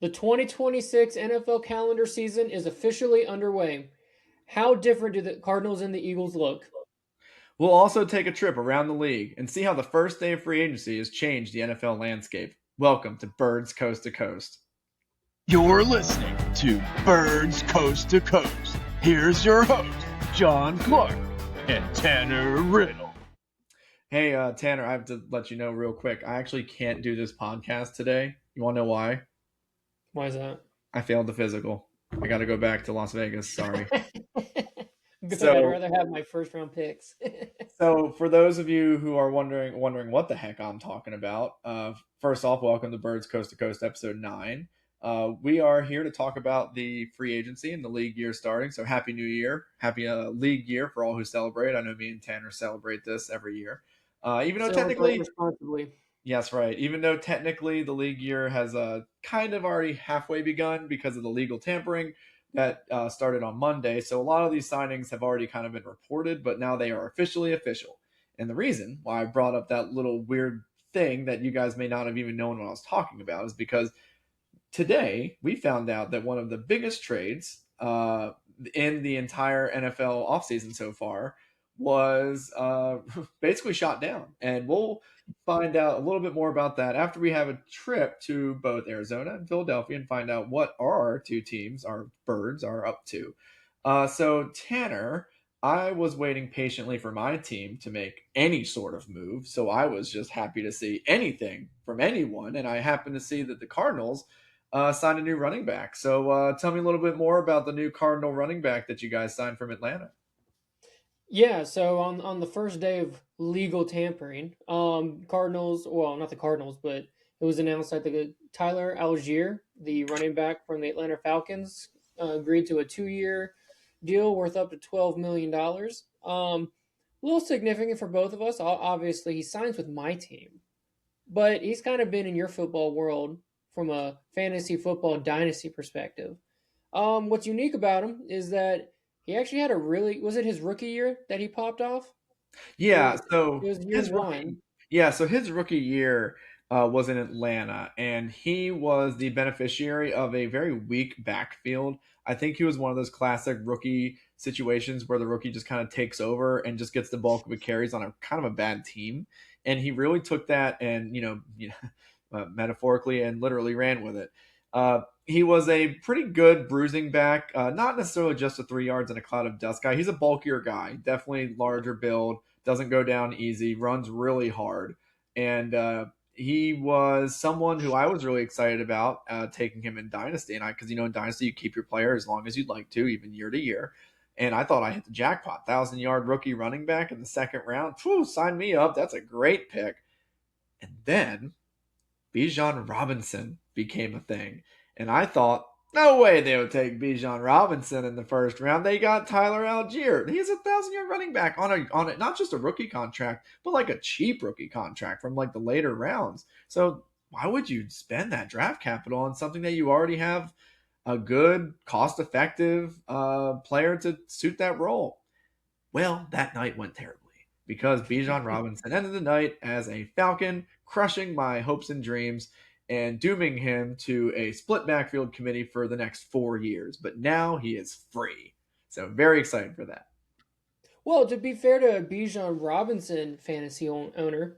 The 2026 NFL calendar season is officially underway. How different do the Cardinals and the Eagles look? We'll also take a trip around the league and see how the first day of free agency has changed the NFL landscape. Welcome to Birds Coast to Coast. You're listening to Birds Coast to Coast. Here's your host, John Clark and Tanner Riddle. Hey, Tanner, I have to let you know real quick. I actually can't do this podcast today. You want to know why? Why is that? I failed the physical. I got to go back to Las Vegas. Sorry. Good. I'd So, rather have my first round picks. so for those of you who are wondering what the heck I'm talking about, first off, welcome to Birds Coast to Coast, episode 9. We are here to talk about the free agency and the league year starting. So happy New Year, happy league year for all who celebrate. I know me and Tanner celebrate this every year. Even though Celebrate technically, responsibly. yes, right. Even though technically the league year has kind of already halfway begun because of the legal tampering that started on Monday. So a lot of these signings have already kind of been reported, but now they are officially official. And the reason why I brought up that little weird thing that you guys may not have even known what I was talking about is because today we found out that one of the biggest trades in the entire NFL offseason so far was basically shot down. And we'll find out a little bit more about that after we have a trip to both Arizona and Philadelphia and find out what our two teams, our birds, are up to. So, Tanner, I was waiting patiently for my team to make any sort of move. So I was just happy to see anything from anyone. And I happened to see that the Cardinals signed a new running back. So tell me a little bit more about the new Cardinal running back that you guys signed from Atlanta. Yeah, so on the first day of legal tampering, Cardinals, well, not the Cardinals, but it was announced that the Tyler Algier, the running back from the Atlanta Falcons, agreed to a 2-year deal worth up to $12 million. A little significant for both of us. Obviously, he signs with my team, but he's kind of been in your football world from a fantasy football dynasty perspective. What's unique about him is that he actually had a really, was it his rookie year that he popped off? It Yeah, was it so was year his rookie, one. so his rookie year was in Atlanta, and he was the beneficiary of a very weak backfield. I think he was one of those classic rookie situations where the rookie just kind of takes over and just gets the bulk of the carries on a kind of a bad team, and he really took that and metaphorically and literally ran with it. He was a pretty good bruising back, not necessarily just a 3 yards in a cloud of dust guy. He's a bulkier guy, definitely larger build, doesn't go down easy, runs really hard. And he was someone who I was really excited about taking him in Dynasty. And because, in Dynasty, you keep your player as long as you'd like to, even year to year. And I thought I hit the jackpot. 1,000-yard rookie running back in the second round. Whew, sign me up. That's a great pick. And then Bijan Robinson became a thing. And I thought, no way they would take Bijan Robinson in the first round. They got Tyler Algier. He's a 1,000-yard running back on a not just a rookie contract, but like a cheap rookie contract from like the later rounds. So why would you spend that draft capital on something that you already have a good, cost-effective player to suit that role? Well, that night went terribly because Bijan Robinson ended the night as a Falcon, crushing my hopes and dreams and dooming him to a split backfield committee for the next 4 years. But now he is free. So very excited for that. Well, to be fair to a Bijan Robinson fantasy owner,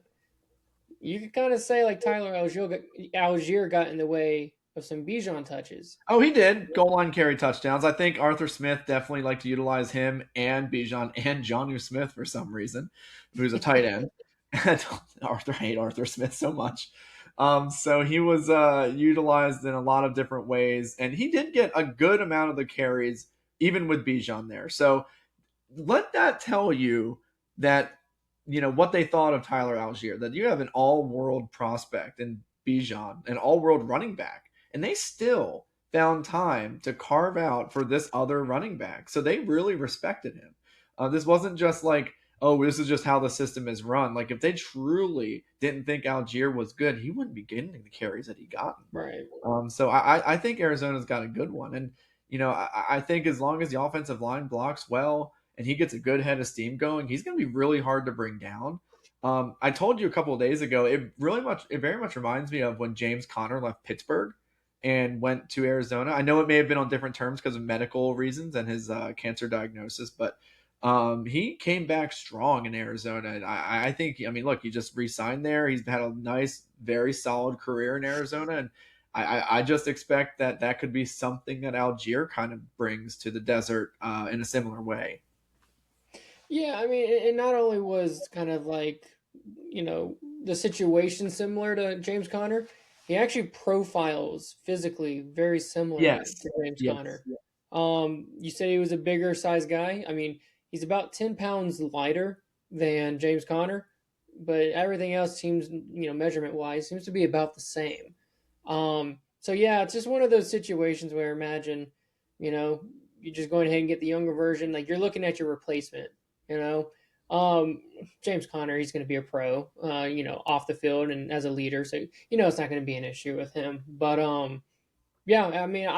you could kind of say like Algier got in the way of some Bijan touches. Oh, he did. Goal line carry touchdowns. I think Arthur Smith definitely liked to utilize him and Bijan and Jonnu Smith for some reason, who's a tight end. I hate Arthur Smith so much. So he was utilized in a lot of different ways, and he did get a good amount of the carries, even with Bijan there. So let that tell you that what they thought of Tyler Algier, that you have an all-world prospect in Bijan, an all-world running back, and they still found time to carve out for this other running back. So they really respected him. This wasn't just like, oh, this is just how the system is run. Like if they truly didn't think Algier was good, he wouldn't be getting the carries that he gotten. Right. So I think Arizona's got a good one, and I think as long as the offensive line blocks well and he gets a good head of steam going, he's going to be really hard to bring down. I told you a couple of days ago, it very much reminds me of when James Conner left Pittsburgh, and went to Arizona. I know it may have been on different terms because of medical reasons and his cancer diagnosis, but he came back strong in Arizona. And I think, I mean, look, he just re-signed there. He's had a nice, very solid career in Arizona, and I just expect that that could be something that Algier kind of brings to the desert in a similar way. Yeah, I mean, it not only was kind of like, you know, the situation similar to James Conner, he actually profiles physically very similarly Yes. to James Yes. Conner. You said he was a bigger size guy. I mean, he's about 10 pounds lighter than James Conner, but everything else seems, measurement wise, seems to be about the same. So yeah, it's just one of those situations where imagine, you know, you're just going ahead and get the younger version. Like you're looking at your replacement, you know. Um, James Conner, he's going to be a pro, off the field and as a leader. So, it's not going to be an issue with him. But, yeah, I mean,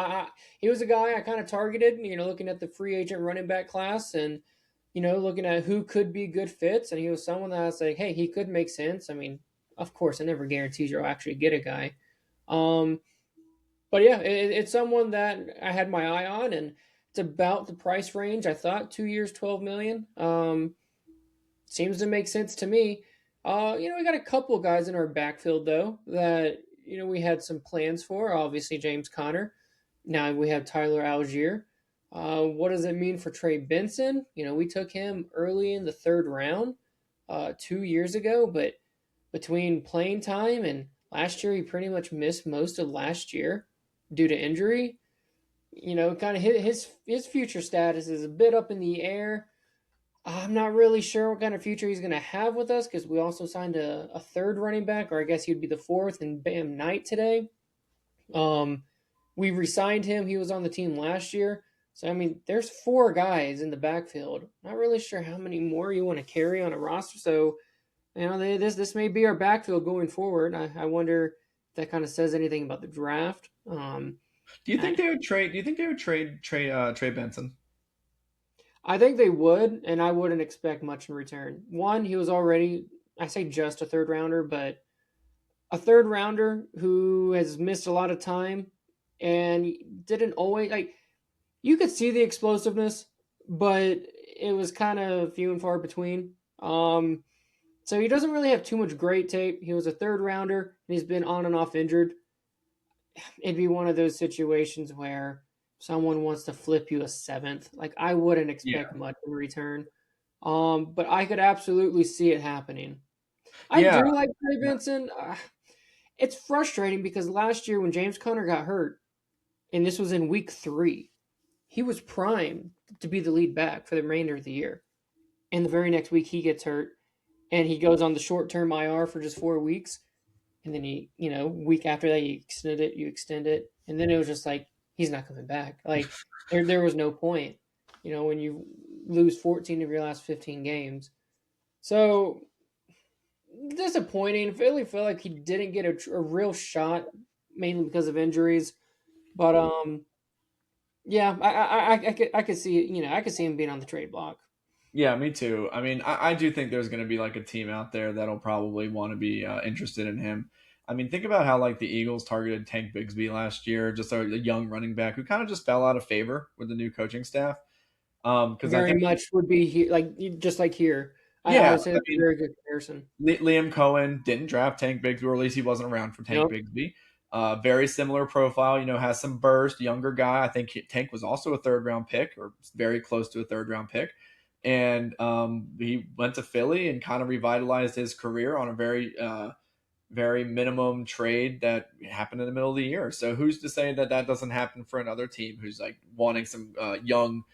he was a guy I kind of targeted, looking at the free agent running back class and, looking at who could be good fits. And he was someone that I was like, hey, he could make sense. I mean, of course, I never guarantees you'll actually get a guy. Um, but yeah, it's someone that I had my eye on, and it's about the price range. I thought 2 years, 12 million. Seems to make sense to me. We got a couple guys in our backfield though that we had some plans for. Obviously, James Conner. Now we have Tyler Algier. What does it mean for Trey Benson? We took him early in the third round 2 years ago, but between playing time and last year, he pretty much missed most of last year due to injury. Kind of his future status is a bit up in the air. I'm not really sure what kind of future he's going to have with us because we also signed a third running back, or I guess he'd be the fourth, and Bam Knight today. Um, we re-signed him. He was on the team last year. So, I mean, there's four guys in the backfield. Not really sure how many more you want to carry on a roster. So, this may be our backfield going forward. I wonder if that kind of says anything about the draft. Do you think I, they would trade? Do you think they would trade Trey Benson? I think they would, and I wouldn't expect much in return. One, he was already, I say just a third rounder, but a third rounder who has missed a lot of time and didn't always, like, you could see the explosiveness, but it was kind of few and far between. So he doesn't really have too much great tape. He was a third rounder, and he's been on and off injured. It'd be one of those situations where someone wants to flip you a seventh. Like I wouldn't Yeah. expect much in return. But I could absolutely see it happening. I Yeah. do like Trey Benson. It's frustrating because last year when James Conner got hurt, and this was in week 3, he was primed to be the lead back for the remainder of the year. And the very next week he gets hurt, and he goes on the short term IR for just 4 weeks. And then week after that you extend it, and then it was just like he's not coming back. Like there was no point, when you lose 14 of your last 15 games. So disappointing. Philly felt like he didn't get a real shot, mainly because of injuries. But yeah, I could see it. I could see him being on the trade block. Yeah, me too. I mean, I do think there's going to be like a team out there that'll probably want to be interested in him. I mean, think about how like the Eagles targeted Tank Bigsby last year, just a young running back who kind of just fell out of favor with the new coaching staff. Because I Very think, much would be here, like just like here. I yeah, would say I that's a mean, very good comparison. Liam Cohen didn't draft Tank Bigsby, or at least he wasn't around for Tank Yep. Bigsby. Very similar profile, has some burst, younger guy. I think Tank was also a third round pick or very close to a third round pick. And he went to Philly and kind of revitalized his career on a very minimum trade that happened in the middle of the year. So who's to say that that doesn't happen for another team who's like wanting some young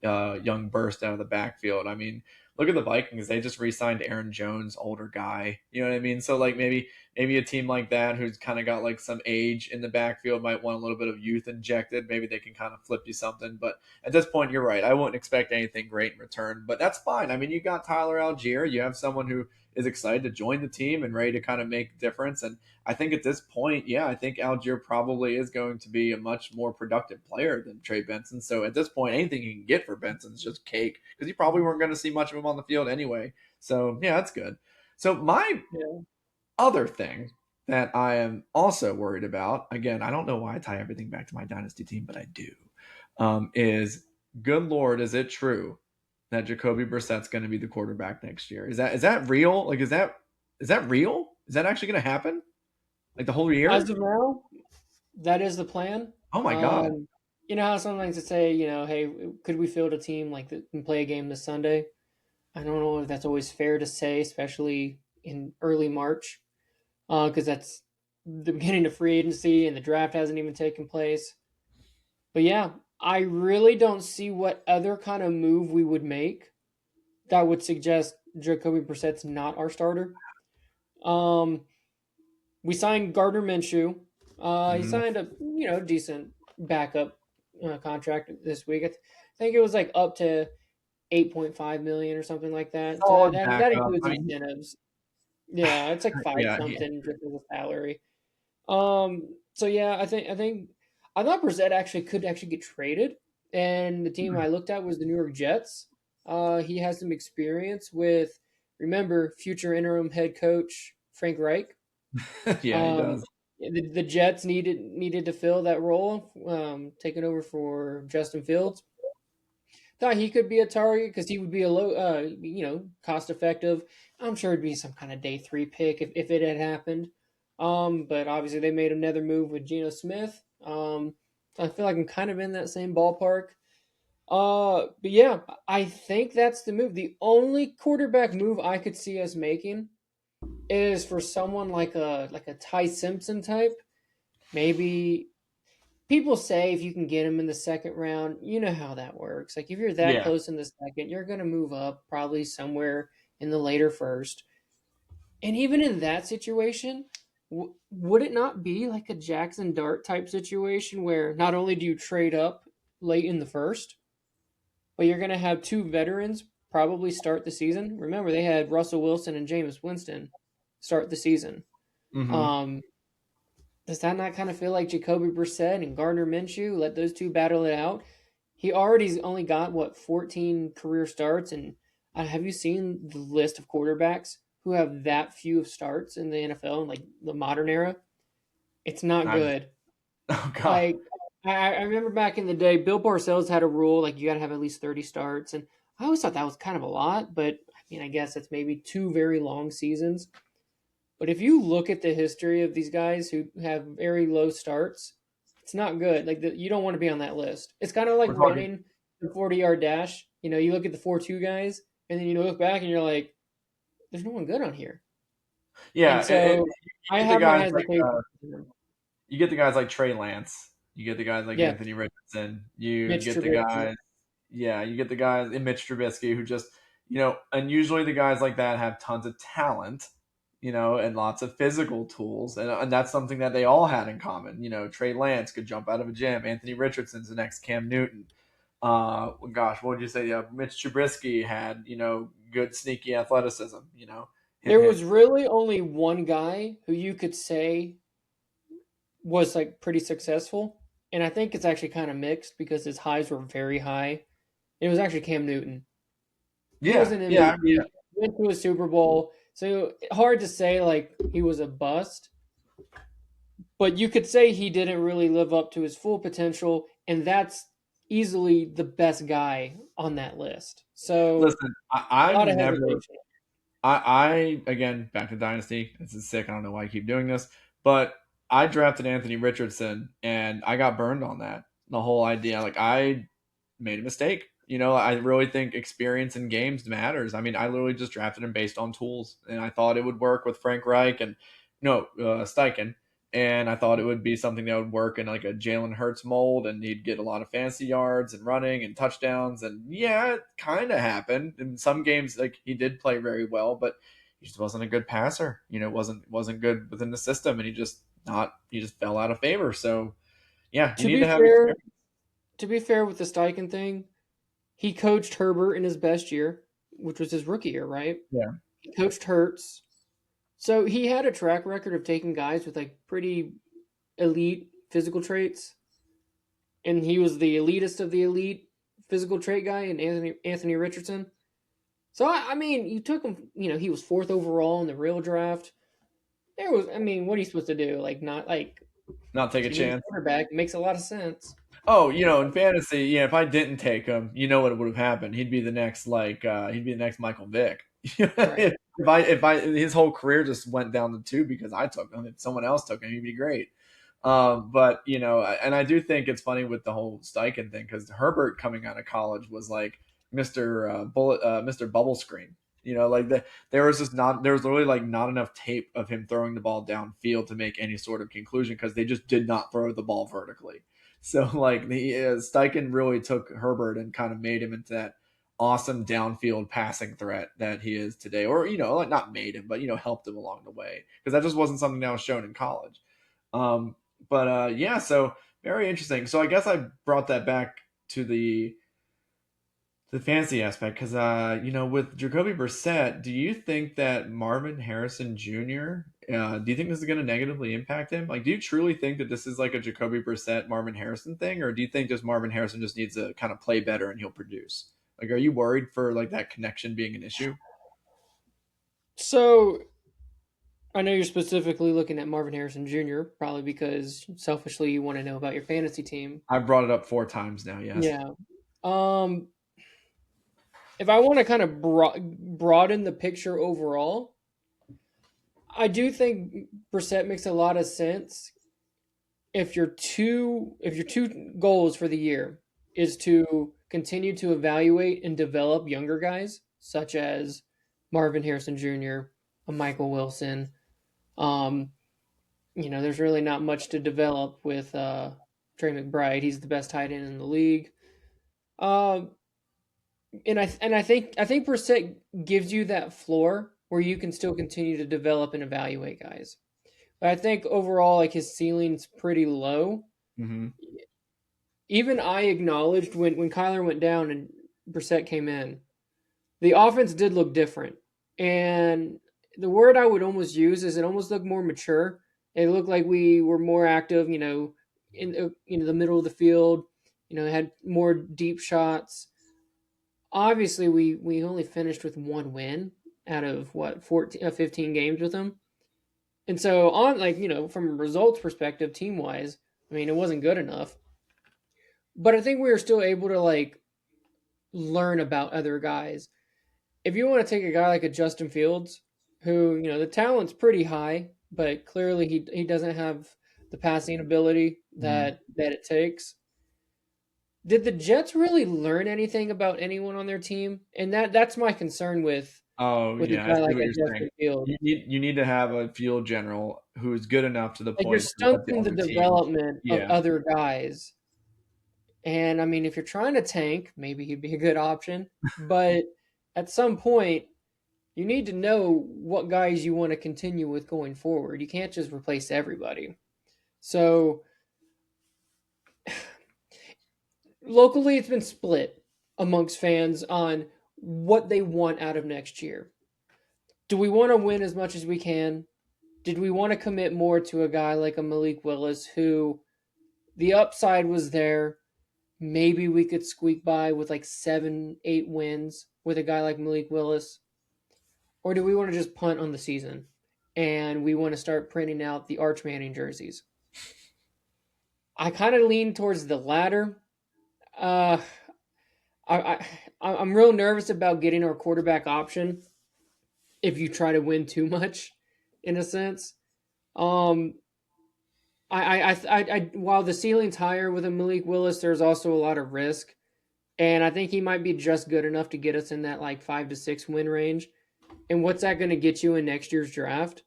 burst out of the backfield. I mean, look at the Vikings; they just re-signed Aaron Jones, older guy. You know what I mean? So like maybe a team like that who's kind of got like some age in the backfield might want a little bit of youth injected. Maybe they can kind of flip you something. But at this point, you're right. I wouldn't expect anything great in return, but that's fine. I mean, you got Tyler Algier. You have someone who is excited to join the team and ready to kind of make a difference. And I think at this point, yeah, I think Algier probably is going to be a much more productive player than Trey Benson. So at this point, anything you can get for Benson is just cake because you probably weren't going to see much of him on the field anyway. So yeah, that's good. So my Yeah. other thing that I am also worried about, again, I don't know why I tie everything back to my dynasty team, but I do, is good Lord, is it true that Jacoby Brissett's going to be the quarterback next year? Is that real? Like, is that real? Is that actually going to happen? Like the whole As year? of now, that is the plan. Oh my God. Um, you know how sometimes to say, hey, could we field a team like that can play a game this Sunday? I don't know if that's always fair to say, especially in early March, because that's the beginning of free agency and the draft hasn't even taken place. But yeah, I really don't see what other kind of move we would make that would suggest Jacoby Brissett's not our starter. Um, we signed Gardner Minshew. He Mhm. signed a decent backup contract this week. I think it was like up to 8.5 million or something like that. So that Solid that, that backup. includes I mean, incentives. Yeah, it's like five yeah, something just as a salary. So yeah, I thought Brissett actually could actually get traded, and the team I looked at was the New York Jets. He has some experience with, remember, future interim head coach Frank Reich. yeah, he Um, does. the Jets needed to fill that role, taking over for Justin Fields. Thought he could be a target because he would be a low, cost effective. I'm sure it'd be some kind of day three pick if it had happened. But obviously they made another move with Geno Smith. I feel like I'm kind of in that same ballpark. But yeah, I think that's the move. The only quarterback move I could see us making is for someone like a Ty Simpson type. Maybe people say if you can get him in the second round, you know how that works. Like if you're that Yeah. close in the second, you're going to move up probably somewhere in the later first. And even in that situation, would it not be like a Jackson Dart type situation where not only do you trade up late in the first, but you're going to have two veterans probably start the season? Remember, they had Russell Wilson and Jameis Winston start the season. Hmm. Um, does that not kind of feel like Jacoby Brissett and Gardner Minshew? Let those two battle it out. He already's only got 14 career starts, and have you seen the list of quarterbacks who have that few starts in the NFL in like the modern era? It's not I, good. oh God. Like I remember back in the day, Bill Parcells had a rule like you got to have at least 30 starts, and I always thought that was kind of a lot, but I mean I guess that's maybe two very long seasons. But if you look at the history of these guys who have very low starts, it's not good. You don't want to be on that list. It's kind of like We're talking. running the 40-yard dash. You look at the 4.2 guys, and then you look back and you're like, "There's no one good on here." Yeah, And so you I get the have my guys like hesitation. you get the guys like Trey Lance. You get the guys like Yeah, Anthony Richardson. You Mitch get the Trubisky. guys. Yeah, you get the guys in Mitch Trubisky who just, and usually the guys like that have tons of talent, and lots of physical tools. And that's something that they all had in common. Trey Lance could jump out of a gym. Anthony Richardson's the next Cam Newton. Gosh, what would you say? Mitch Trubisky had, good sneaky athleticism, him, There him. was really only one guy who you could say was like pretty successful, and I think it's actually kind of mixed because his highs were very high. It was actually Cam Newton. He was Yeah, an yeah, MVP, went to a Super Bowl. So hard to say like he was a bust, but you could say he didn't really live up to his full potential, and that's easily the best guy on that list. So listen, a I've lot of never hesitation. I again back to Dynasty. This is sick. I don't know why I keep doing this, but I drafted Anthony Richardson and I got burned on that. The whole idea, like I made a mistake. I really think experience in games matters. I mean, I literally just drafted him based on tools, and I thought it would work with Frank Reich and no Steichen, and I thought it would be something that would work in like a Jalen Hurts mold, and he'd get a lot of fancy yards and running and touchdowns. And yeah, it kind of happened in some games. Like he did play very well, but he just wasn't a good passer. Wasn't good within the system, and he just fell out of favor. So yeah, you To need be to have fair, experience. with the Steichen thing, he coached Herbert in his best year, which was his rookie year, right? Yeah. He coached Hurts. So he had a track record of taking guys with like pretty elite physical traits, and he was the elitist of the elite physical trait guy in Anthony Richardson. So I mean, you took him. He was fourth overall in the real draft. there was. I mean, what are you supposed to do? Like, not like Not take a change chance. quarterback makes a lot of sense. Oh, in fantasy, yeah, if I didn't take him, you know what would have happened. He'd be the next he'd be the next Michael Vick. Right. If I his whole career just went down the tube because I took him. If someone else took him, he'd be great. But and I do think it's funny with the whole Steichen thing because Herbert coming out of college was like Mr. Mr. Bubble Screen. Like there was literally like not enough tape of him throwing the ball downfield to make any sort of conclusion because they just did not throw the ball vertically. So like the Steichen really took Herbert and kind of made him into that awesome downfield passing threat that he is today, or like not made him, but helped him along the way because that just wasn't something that was shown in college. But yeah, so very interesting. So I guess I brought that back to the fantasy aspect because with Jacoby Brissett, do you think that Marvin Harrison Jr. Do you think this is going to negatively impact him? Like, do you truly think that this is like a Jacoby Brissett Marvin Harrison thing, or do you think just Marvin Harrison just needs to kind of play better and he'll produce? Like, are you worried for like that connection being an issue? So I know you're specifically looking at Marvin Harrison Jr. probably because selfishly you want to know about your fantasy team. I've brought it up 4 times now. Yes. Yeah. Um, if I want to kind of broaden the picture overall, I do think Brissett makes a lot of sense if your two goals for the year is to continue to evaluate and develop younger guys such as Marvin Harrison Jr., a Michael Wilson. Um, there's really not much to develop with Trey McBride. He's the best tight end in the league. Um, and I think Brissett gives you that floor where you can still continue to develop and evaluate guys. But I think overall, like his ceiling's pretty low. Mm-hmm. Even I acknowledged when Kyler went down and Brissett came in, the offense did look different. And the word I would almost use is it almost looked more mature. It looked like we were more active, in the middle of the field. Had more deep shots. Obviously, we only finished with one win out of 15 games with them. And so on, from a results perspective, team wise, I mean, it wasn't good enough. But I think we were still able to learn about other guys. If you want to take a guy like a Justin Fields, who the talent's pretty high, but clearly he doesn't have the passing ability that it takes. Did the Jets really learn anything about anyone on their team? And that's my concern with Oh a yeah, I guy see like what a you're saying. Justin Fields. You need to have a field general who is good enough to the Like you're point to let the stunting the other team. development of Yeah. other guys. And I mean, if you're trying to tank, maybe he'd be a good option. But at some point, you need to know what guys you want to continue with going forward. You can't just replace everybody. So locally, it's been split amongst fans on what they want out of next year. Do we want to win as much as we can? Did we want to commit more to a guy like a Malik Willis who the upside was there? Maybe we could squeak by with 7, 8 wins with a guy like Malik Willis. Or do we want to just punt on the season and we want to start printing out the Arch Manning jerseys? I kind of lean towards the latter. Uh, I'm real nervous about getting our quarterback option if you try to win too much, in a sense. Um, while the ceiling's higher with a Malik Willis, there's also a lot of risk, and I think he might be just good enough to get us in that 5 to 6 win range. And what's that going to get you in next year's draft?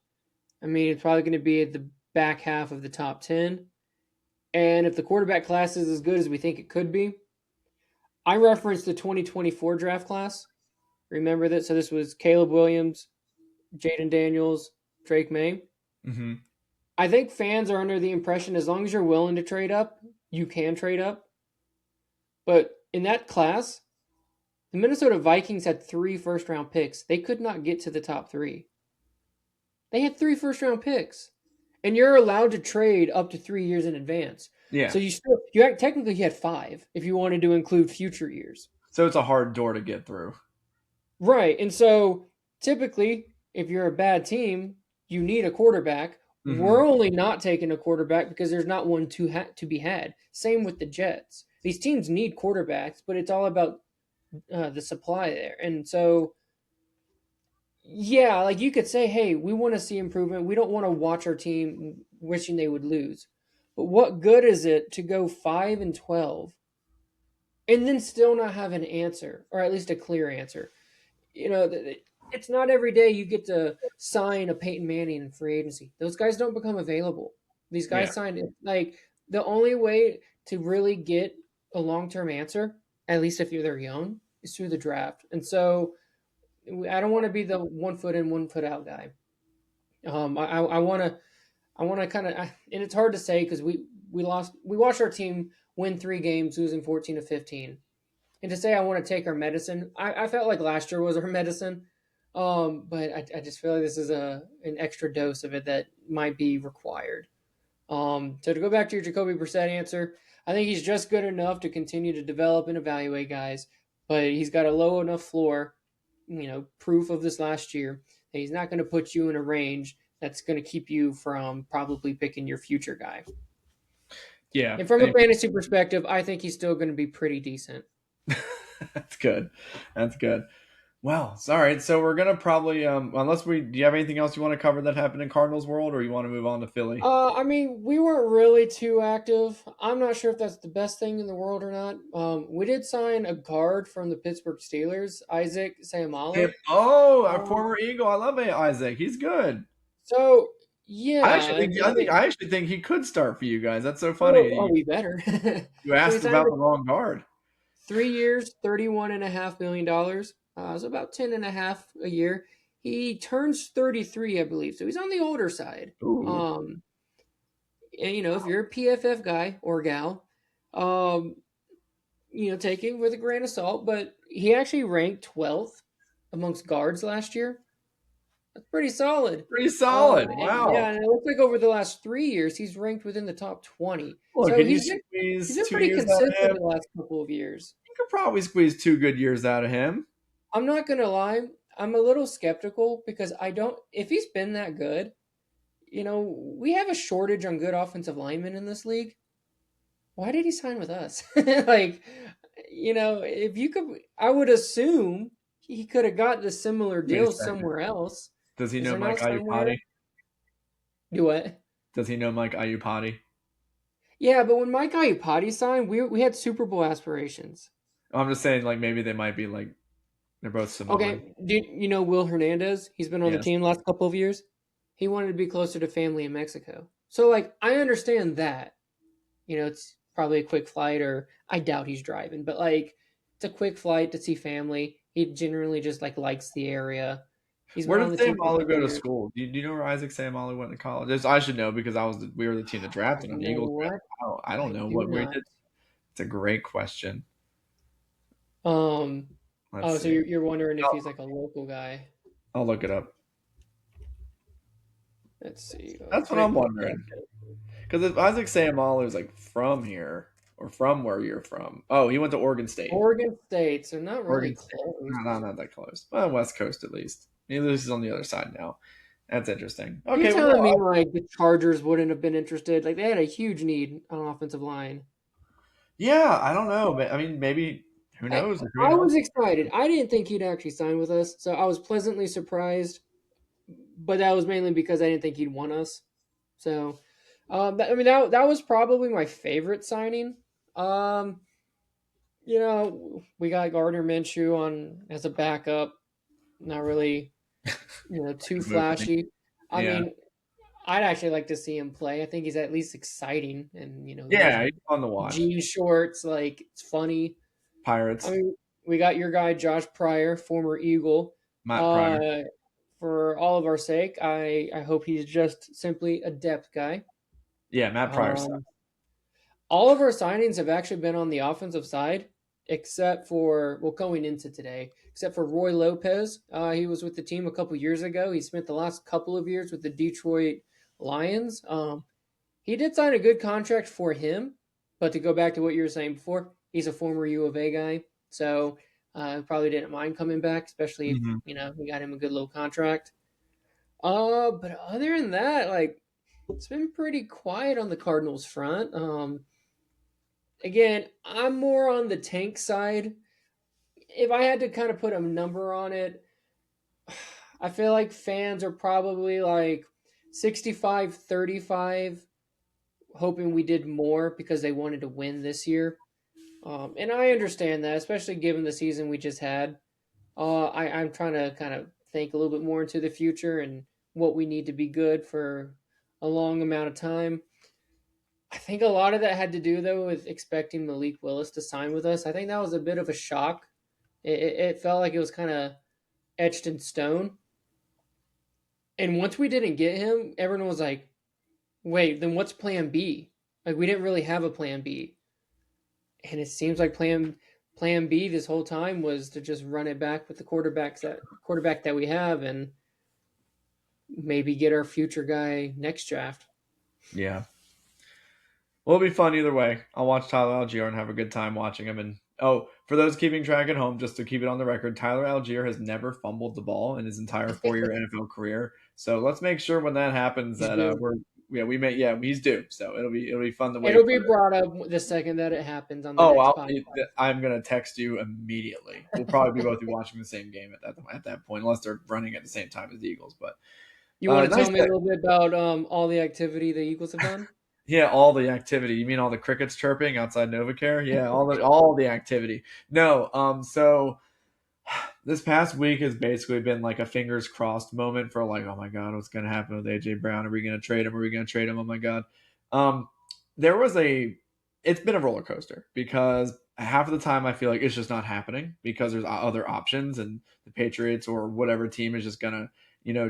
I mean, it's probably going to be at the back half of the top 10. And if the quarterback class is as good as we think it could be, I referenced the 2024 draft class. Remember that? So this was Caleb Williams, Jaden Daniels, Drake May. Mm-hmm. I think fans are under the impression as long as you're willing to trade up, you can trade up. But in that class, the Minnesota Vikings had 3 first-round picks. They could not get to the top 3. They had 3 first-round picks. And you're allowed to trade up to 3 years in advance. Yeah. So you technically had 5 if you wanted to include future years. So it's a hard door to get through. Right. And so typically, if you're a bad team, you need a quarterback. Hmm. We're only not taking a quarterback because there's not one to be had. Same with the Jets. These teams need quarterbacks, but it's all about the supply there. And so, yeah, like you could say, hey, we want to see improvement. We don't want to watch our team wishing they would lose. But what good is it to go 5-12 and then still not have an answer, or at least a clear answer? It's not every day you get to sign a Peyton Manning in free agency. Those guys don't become available. These Yeah. guys signed like the only way to really get a long term answer, at least if they're young, is through the draft. And so I don't want to be the 1 foot in, 1 foot out guy. I want to kind of, and it's hard to say because we watched our team win 3 games, losing 14-15. And to say I want to take our medicine, I felt like last year was our medicine. But I just feel like this is an extra dose of it that might be required. So to go back to your Jacoby Brissett answer, I think he's just good enough to continue to develop and evaluate guys, but he's got a low enough floor, proof of this last year that he's not going to put you in a range that's going to keep you from probably picking your future guy. Yeah. And from a fantasy perspective, I think he's still going to be pretty decent. That's good. That's good. Well, all right. So we're gonna probably do you have anything else you want to cover that happened in Cardinals world, or you want to move on to Philly? I mean, we weren't really too active. I'm not sure if that's the best thing in the world or not. We did sign a guard from the Pittsburgh Steelers, Isaac Sayamala. Oh, our Um, former Eagle. I love Isaac. He's good. so yeah, I actually think he could start for you guys. That's so oh, funny. we better. You So we asked signed about him the wrong guard. 3 years, $31.5 million. So about 10.5 a year. He turns 33, I believe. So he's on the older side. Ooh. Um, and if you're a PFF guy or gal, um, take it with a grain of salt, but he actually ranked 12th amongst guards last year. That's pretty solid. Pretty solid. Yeah, Wow. and it looks like over the last 3 years, he's ranked within the top 20. Look, So can you he's squeeze been two pretty years out of consistent him? the last couple of years. You could probably squeeze 2 good years out of him. I'm not gonna lie, I'm a little skeptical because I don't. If he's been that good, we have a shortage on good offensive linemen in this league. Why did he sign with us? Like, if you could, I would assume he could have got the similar Wait a deal second. somewhere else. Does he Is know there not Mike somewhere? Iupati? Do what? Does he know Mike Iupati? Yeah, but when Mike Iupati signed, we had Super Bowl aspirations. I'm just saying, like maybe they might be like they're both Samoan. Okay, do you know Will Hernandez? He's been on the Yes. team the last couple of years. He wanted to be closer to family in Mexico. So, like, I understand that. It's probably a quick flight, or I doubt he's driving, but like, it's a quick flight to see family. He generally just like likes the area. He's been Where on did the team for a Sayamalu couple go of to years. school? Do you know where Isaac Sayamalu went to college? I should know because we were the team that drafted him. You The know Eagles drafted what? him. I don't I know do what we not. did. It's a great question. Um. Let's Oh, so see. you're wondering if he's like a local guy? I'll look it up. Let's see. That's what Quick I'm look. wondering. Because if Isaac Sayamalu is like from here or from where you're from, oh, he went to Oregon State. Oregon State, so not really Oregon State, close. not that close. Well, West Coast at least. He lives on the other side now. That's interesting. You're Okay, telling me well, like the Chargers wouldn't have been interested? Like they had a huge need on offensive line. yeah, I don't know, but I mean, maybe who I, knows? I was excited. I didn't think he'd actually sign with us, so I was pleasantly surprised. But that was mainly because I didn't think he'd want us. So, that was probably my favorite signing. Um, we got Gardner Minshew on as a backup. Not really, too flashy. I Yeah, mean, I'd actually like to see him play. I think he's at least exciting, and he wears yeah, he's fun to watch. jean shorts. Like it's funny. I Pirates, mean, we got your guy Josh Pryor, former Eagle. Matt Pryor. For all of our sake, I hope he's just simply a depth guy. Yeah, Matt Pryor. All of our signings have actually been on the offensive side, except for going into today, except for Roy Lopez. He was with the team a couple years ago. He spent the last couple of years with the Detroit Lions. He did sign a good contract for him, but to go back to what you were saying before, he's a former U of A guy, so probably didn't mind coming back, especially if Mhm. we got him a good little contract. But other than that, like it's been pretty quiet on the Cardinals front. Again, I'm more on the tank side. If I had to kind of put a number on it, I feel like fans are probably like 65-35, hoping we did more because they wanted to win this year. And I understand that, especially given the season we just had. I'm trying to kind of think a little bit more into the future and what we need to be good for a long amount of time. I think a lot of that had to do though with expecting Malik Willis to sign with us. I think that was a bit of a shock. It felt like it was kind of etched in stone. And once we didn't get him, everyone was like, "Wait, then what's Plan B?" Like we didn't really have a Plan B, and it seems like Plan B this whole time was to just run it back with the quarterback that we have, and maybe get our future guy next draft. Yeah. Well, it'll be fun either way. I'll watch Tyler Algier and have a good time watching him. And for those keeping track at home, just to keep it on the record, Tyler Algier has never fumbled the ball in his entire 4-year NFL career. So let's make sure when that happens He's that due. he's due. So it'll be fun to It'll wait for be that. brought up the second that it happens on the Oh, next podcast. I'm gonna text you immediately. We'll probably be both be watching the same game at that point, unless they're running at the same time as the Eagles. But You want to nice tell me a day. little bit about all the activity the Eagles have done? Yeah, all the activity. You mean all the crickets chirping outside NovaCare? Yeah, all the activity. No, so this past week has basically been like a fingers crossed moment for like, oh my god, what's gonna happen with AJ Brown? Are we gonna trade him? Are we gonna trade him? Oh my god. Um, there was a it's been a roller coaster because half of the time I feel like it's just not happening because there's other options and the Patriots or whatever team is just gonna,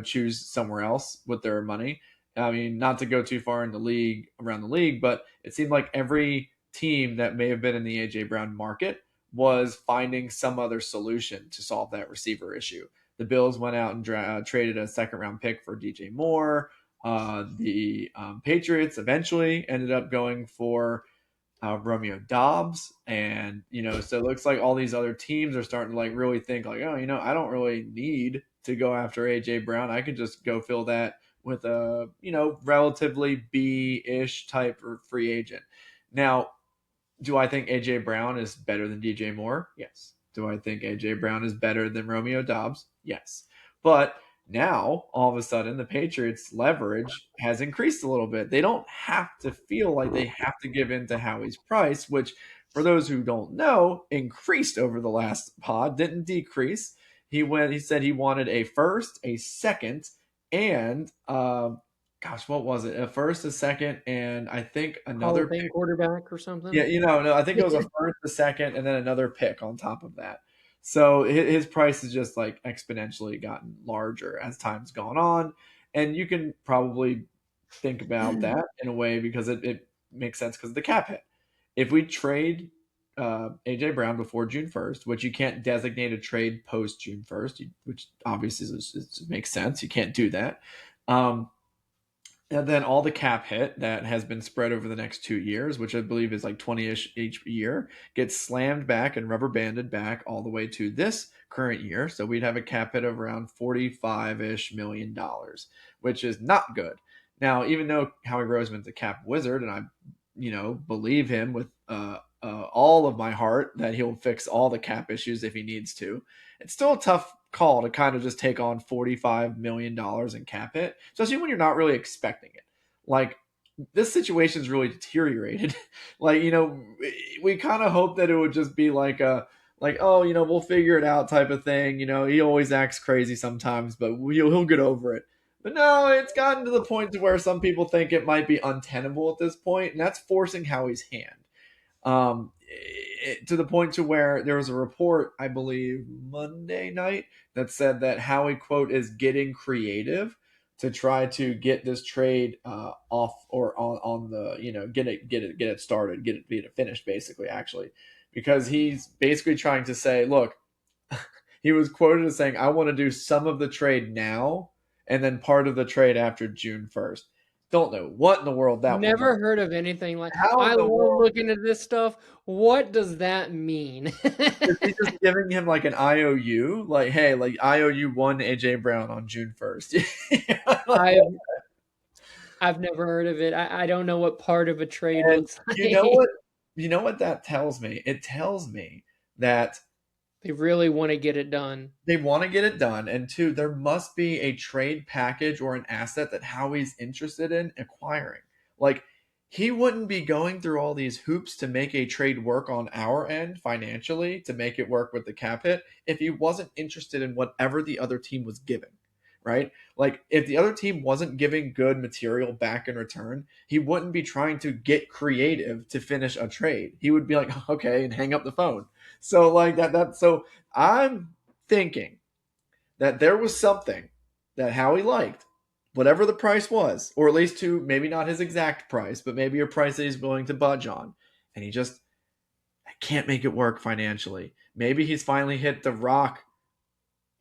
choose somewhere else with their money. I mean, not to go too far in the league around the league, but it seemed like every team that may have been in the AJ Brown market was finding some other solution to solve that receiver issue. The Bills went out and traded a second round pick for DJ Moore. The Patriots eventually ended up going for Romeo Dobbs, and so it looks like all these other teams are starting to like really think like, oh, I don't really need to go after AJ Brown. I could just go fill that with a relatively B-ish type or free agent. Now, do I think AJ Brown is better than DJ Moore? Yes. Do I think AJ Brown is better than Romeo Dobbs? Yes. But now, all of a sudden, the Patriots' leverage has increased a little bit. They don't have to feel like they have to give in to Howie's price, which, for those who don't know, increased over the last pod, didn't decrease. He said he wanted a first, a second, and gosh, what was it? A first, a second, and I think Hall another of pick. Fame quarterback or Yeah, something? no, I think it was a first, a second, and then another pick on top of that. So his price has just like exponentially gotten larger as time's gone on, and you can probably think about that in a way because it makes sense because of the cap hit. If we trade AJ Brown before June 1st, which you can't designate a trade post June 1st, which obviously makes sense. You can't do that. And then all the cap hit that has been spread over the next 2 years, which I believe is like 20-ish each year, gets slammed back and rubber banded back all the way to this current year. So we'd have a cap hit of around $45-ish million, which is not good. Now, even though Howie Roseman's a cap wizard, and I, believe him with all of my heart that he'll fix all the cap issues if he needs to, it's still a tough call to kind of just take on $45 million in cap hit, especially when you're not really expecting it. Like, this situation's really deteriorated. Like, we kind of hope that it would just be like oh, we'll figure it out type of thing. He always acts crazy sometimes, but he'll get over it. But no, it's gotten to the point to where some people think it might be untenable at this point, and that's forcing Howie's hand. To the point to where there was a report, I believe Monday night, that said that Howie, quote, is getting creative to try to get this trade off or on the get it started, get it finished, basically, actually, because he's basically trying to say, look, he was quoted as saying, I want to do some of the trade now and then part of the trade after June 1st. Don't know what in the world that will Never mean. heard of anything like. How I in the love world looking at this stuff. What does that mean? is he just giving him like an IOU? Like, hey, like I owe you one AJ Brown on June 1st. I've I've never heard of it. I don't know what part of a trade And looks you know like. what? You know what that tells me? It tells me that They really want to get it done. they want to get it done, and two, there must be a trade package or an asset that Howie's interested in acquiring. Like, he wouldn't be going through all these hoops to make a trade work on our end financially to make it work with the cap hit if he wasn't interested in whatever the other team was giving, right? Like, if the other team wasn't giving good material back in return, he wouldn't be trying to get creative to finish a trade. He would be like, okay, and hang up the phone. So like so I'm thinking that there was something that Howie liked, whatever the price was, or at least to maybe not his exact price, but maybe a price that he's willing to budge on. And he just can't make it work financially. Maybe he's finally hit the rock,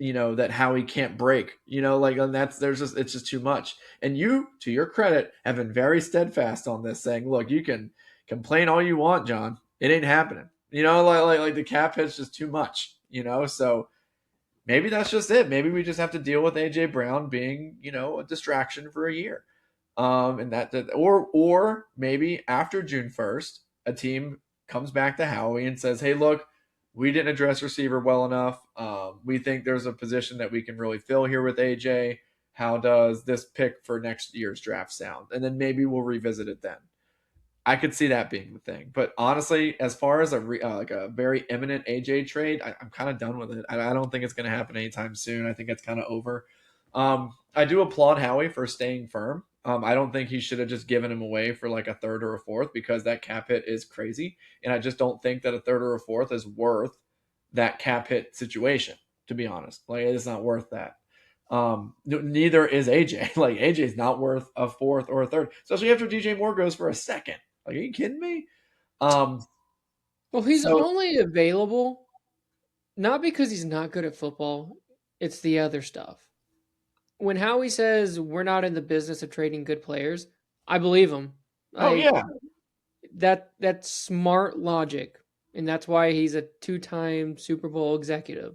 that Howie can't break, like, and it's just too much. And you, to your credit, have been very steadfast on this, saying, look, you can complain all you want, John. It ain't happening. Like the cap hit's just too much, so maybe that's just it. Maybe we just have to deal with AJ Brown being, a distraction for a year. And or maybe after June 1st, a team comes back to Howie and says, hey, look, we didn't address receiver well enough. We think there's a position that we can really fill here with AJ. How does this pick for next year's draft sound? And then maybe we'll revisit it then. I could see that being the thing. But honestly, as far as like a very imminent AJ trade, I'm kind of done with it. I don't think it's going to happen anytime soon. I think it's kind of over. I do applaud Howie for staying firm. I don't think he should have just given him away for like a third or a fourth because that cap hit is crazy. And I just don't think that a third or a fourth is worth that cap hit situation, to be honest. Like, it's not worth that. Neither is AJ. Like, AJ's not worth a fourth or a third, especially after DJ Moore goes for a second. Like, are you kidding me? Well, he's So only available not because he's not good at football. It's the other stuff. When Howie says we're not in the business of trading good players, I believe him. oh yeah, That's smart logic, and that's why he's a 2-time Super Bowl executive.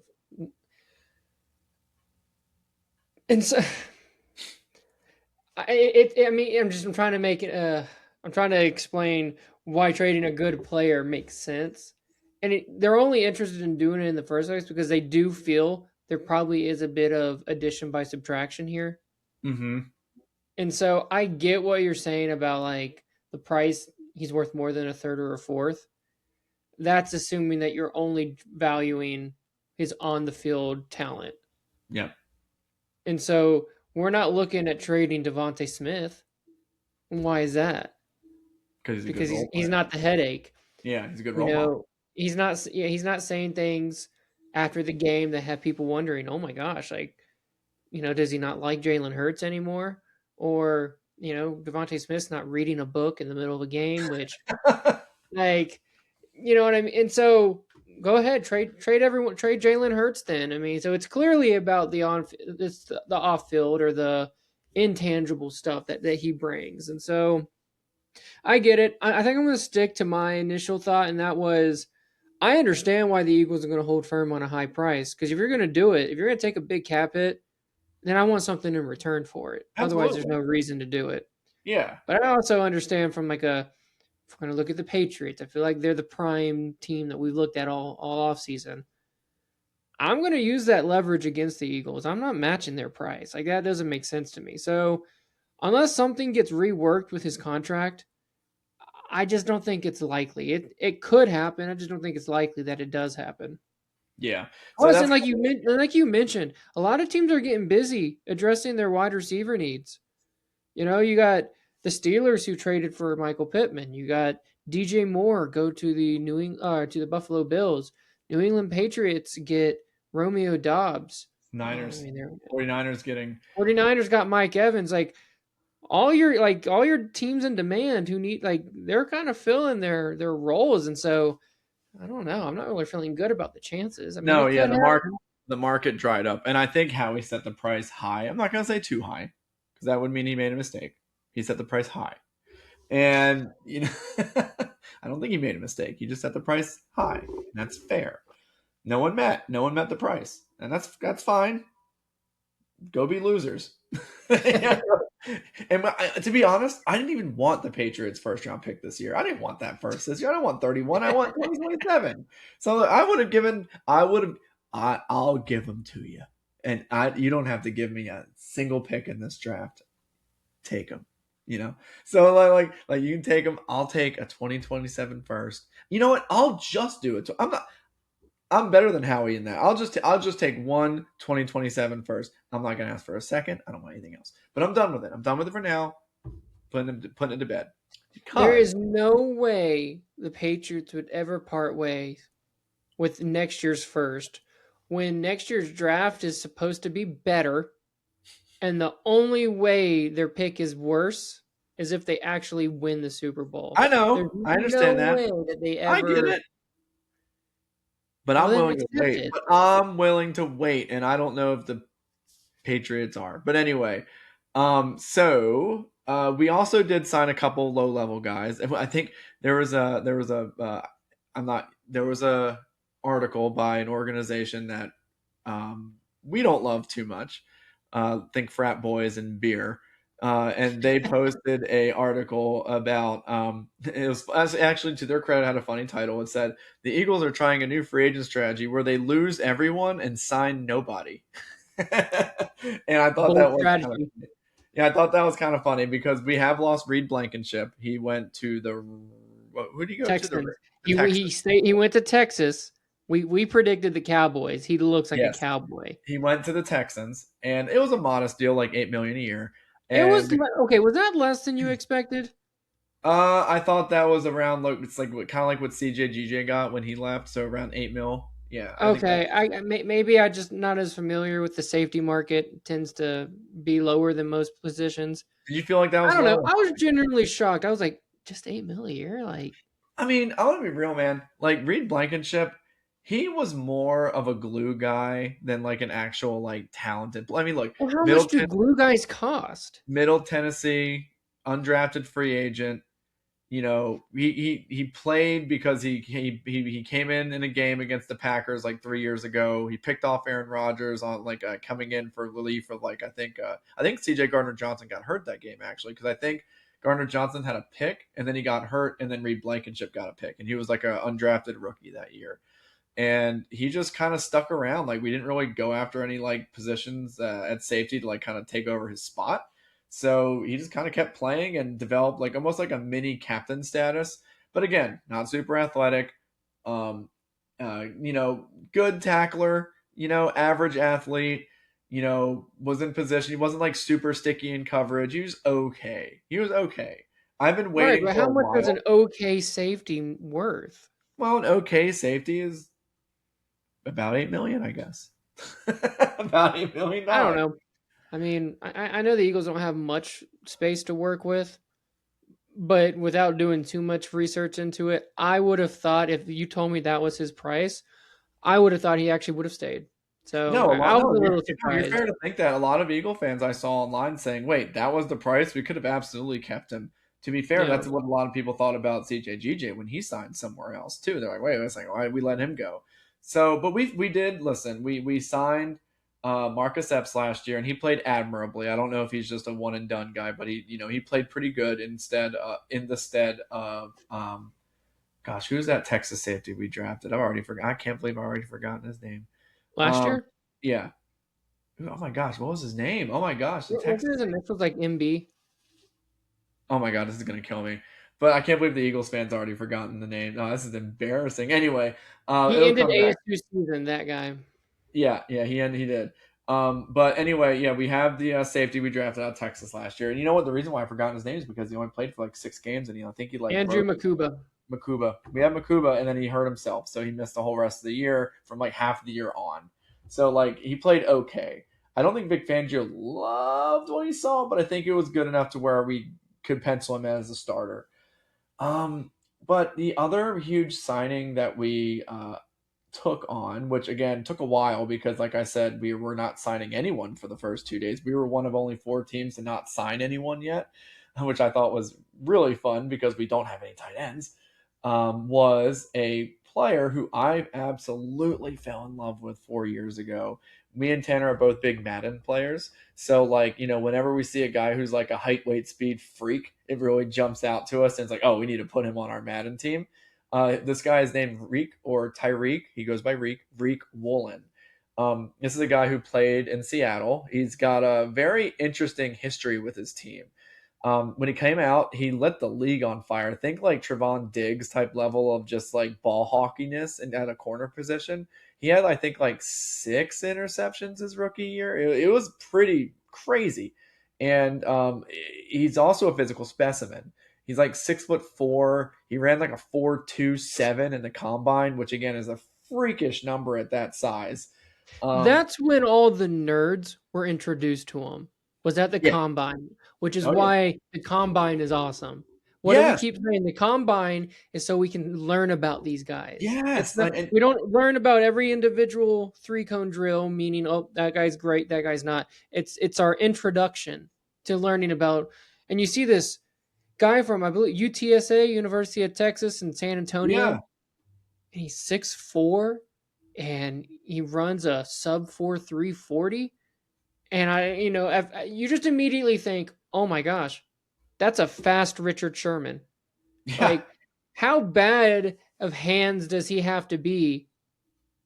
And so, I'm trying to make it. I'm trying to explain why trading a good player makes sense, and they're only interested in doing it in the first place because they do feel there probably is a bit of addition by subtraction here. mm-hmm. And so I get what you're saying about like the price. He's worth more than a third or a fourth. That's assuming that you're only valuing his on the field talent. Yeah, And so we're not looking at trading Devontae Smith. Why is that? because Because he's not the headache. Yeah, he's a good You role model. know, he's not saying things after the game that have people wondering, oh my gosh, like, does he not like Jalen Hurts anymore? Or, Devontae Smith's not reading a book in the middle of a game, which like, you know what I mean? And so go ahead, trade Jalen Hurts then. I mean, so it's clearly about the off field or the intangible stuff that he brings. And so I get it. I think I'm going to stick to my initial thought, and that was I understand why the Eagles are going to hold firm on a high price because if you're going to do it, if you're going to take a big cap hit, then I want something in return for it. Absolutely. Otherwise, there's no reason to do it. Yeah, But I also understand from if we're going to look at the Patriots, I feel like they're the prime team that we've looked at all offseason. I'm going to use that leverage against the Eagles. I'm not matching their price. Like, that doesn't make sense to me. So unless something gets reworked with his contract, I just don't think it's likely. It could happen. I just don't think it's likely that it does happen. yeah. So Plus, that's and like you mentioned, a lot of teams are getting busy addressing their wide receiver needs. You got the Steelers who traded for Michael Pittman. You got DJ Moore go to the to the Buffalo Bills. New England Patriots get Romeo Dobbs. Niners. 49ers getting 49ers got Mike Evans. Like all your teams in demand who need they're kind of filling their roles, and so I don't know. I'm not really feeling good about the chances. I mean, no, it yeah. could happen. The market dried up, and I think Howie set the price high. I'm not gonna say too high because that would mean he made a mistake. He set the price high. And, I don't think he made a mistake. He just set the price high. And that's fair. No one met the price. And that's fine. Go be losers. And to be honest, I didn't even want the Patriots first round pick this year. I didn't want that first this year. I don't want 31. I want 2027. So I'll give them to you. And you don't have to give me a single pick in this draft. Take them. So like you can take them. I'll take a 2027 first. You know what? I'll just do it. I'm better than Howie in that. I'll just take one 2027 first. I'm not going to ask for a second. I don't want anything else. But I'm done with it. I'm done with it for now. Putting it to bed. There is no way the Patriots would ever part ways with next year's first when next year's draft is supposed to be better, and the only way their pick is worse is if they actually win the Super Bowl. I know. There's I understand no that. way that they ever. I get it. But I'm willing to wait. But I'm willing to wait, and I don't know if the Patriots are. But anyway, so we also did sign a couple low-level guys. I think there was a article by an organization that we don't love too much. Think frat boys and beer. And they posted a article about it was actually, to their credit, had a funny title. It said the Eagles are trying a new free agent strategy where they lose everyone and sign nobody. And I thought I thought that was kind of funny because we have lost Reed Blankenship. He went to who did he go Texans. to? He went to Texas. We predicted the Cowboys. He looks like a Cowboy. He went to the Texans, and it was a modest deal, like $8 million a year. It was okay. Was that less than you expected? I thought that was around it's like kind of like what CJGJ got when he left, so around $8 million. Yeah. Okay. Maybe I just not as familiar with the safety market. It tends to be lower than most positions. Did you feel like that was? I don't know. I was genuinely shocked. I was like, just $8 million a year, like. I mean, I want to be real, man. Like Reed Blankenship, he was more of a glue guy than like an actual like talented. I mean, look, how much do glue guys cost? Middle Tennessee, undrafted free agent. He played because he came in a game against the Packers like 3 years ago. He picked off Aaron Rodgers on like coming in for relief of like I think CJ Gardner-Johnson got hurt that game actually because I think Gardner-Johnson had a pick and then he got hurt and then Reed Blankenship got a pick and he was like an undrafted rookie that year. And he just kind of stuck around. Like we didn't really go after any like positions at safety to like kind of take over his spot. So he just kind of kept playing and developed like almost like a mini captain status. But again, not super athletic. Good tackler, average athlete, was in position. He wasn't like super sticky in coverage. He was okay. I've been waiting. Right, but how much is an okay safety worth? Well, an okay safety is about $8 million, I guess. About $8 million. I don't know. I mean, I know the Eagles don't have much space to work with, but without doing too much research into it, I would have thought if you told me that was his price, I would have thought he actually would have stayed. So I was a little surprised. You're fair to think that a lot of Eagle fans I saw online saying, "Wait, that was the price? We could have absolutely kept him." To be fair, that's what a lot of people thought about CJGJ when he signed somewhere else too. They're like, "Wait a second, why did we let him go?" So, but we did listen. We signed Marcus Epps last year, and he played admirably. I don't know if he's just a one and done guy, but he played pretty good in the stead of gosh, who's that Texas safety we drafted? I can't believe I've already forgotten his name. Last year? Yeah. Oh my gosh, what was his name? Oh my gosh, the Texas. His initials like MB. Oh my god, this is gonna kill me. But I can't believe the Eagles fans already forgotten the name. Oh, this is embarrassing. Anyway, he ended ASU season. That guy. Yeah, he did. But anyway, yeah, we have the safety we drafted out of Texas last year, and you know what? The reason why I forgot his name is because he only played for like 6 games, and I think he like Andrew Makuba. We have Makuba, and then he hurt himself, so he missed the whole rest of the year from like half of the year on. So like he played okay. I don't think Vic Fangio loved what he saw, but I think it was good enough to where we could pencil him as a starter. But the other huge signing that we took on, which again took a while because like I said, we were not signing anyone for the first 2 days. We were one of only 4 teams to not sign anyone yet. which I thought was really fun because we don't have any tight ends, was a player who I absolutely fell in love with 4 years ago. Me and Tanner are both big Madden players. So, like, whenever we see a guy who's like a height, weight, speed freak, it really jumps out to us. And it's like, oh, we need to put him on our Madden team. This guy is named Reek or Tyreek. He goes by Reek Woolen. This is a guy who played in Seattle. He's got a very interesting history with his team. When he came out, he lit the league on fire. Think like Trevon Diggs type level of just like ball hawkiness and at a corner position. He had, I think, like 6 interceptions his rookie year. It was pretty crazy. And he's also a physical specimen. He's like 6'4". He ran like a 4.27 in the combine, which again is a freakish number at that size. That's when all the nerds were introduced to him. Was at the Yeah. combine, which is Oh, yeah. why the combine is awesome. What do we Yes. keep saying? The combine is so we can learn about these guys. It's Yes. not And we don't learn about every individual 3-cone drill, meaning oh that guy's great, that guy's not. It's our introduction to learning about. And you see this guy from I believe UTSA, University of Texas in San yeah. Antonio, and he's 6'4", and he runs a sub 4.340. And you just immediately think, oh my gosh, that's a fast Richard Sherman. Yeah. Like, how bad of hands does he have to be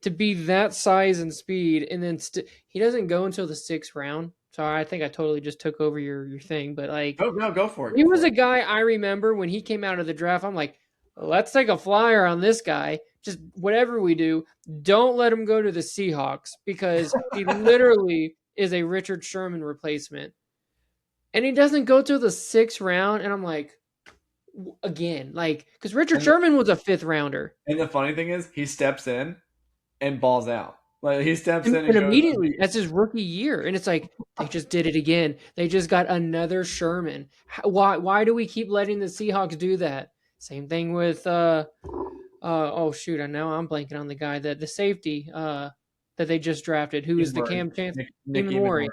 that size and speed? And then he doesn't go until the 6th round. Sorry, I think I totally just took over your thing, but like, Oh no, go for it. he Go was for a it. guy I remember when he came out of the draft. I'm like, let's take a flyer on this guy. Just whatever we do, don't let him go to the Seahawks because he literally is a Richard Sherman replacement. And he doesn't go to the 6th round. And I'm like, again, like, because Richard And the, Sherman was a 5th rounder. and the funny thing is, he steps in and balls out. Like he steps in And and goes immediately, amazing. that's his rookie year. And it's like, they just did it again. They just got another Sherman. Why do we keep letting the Seahawks do that? Same thing with oh shoot, I know I'm blanking on the guy that the safety that they just drafted, who is the Murray, Cam Chance Nick Eamon.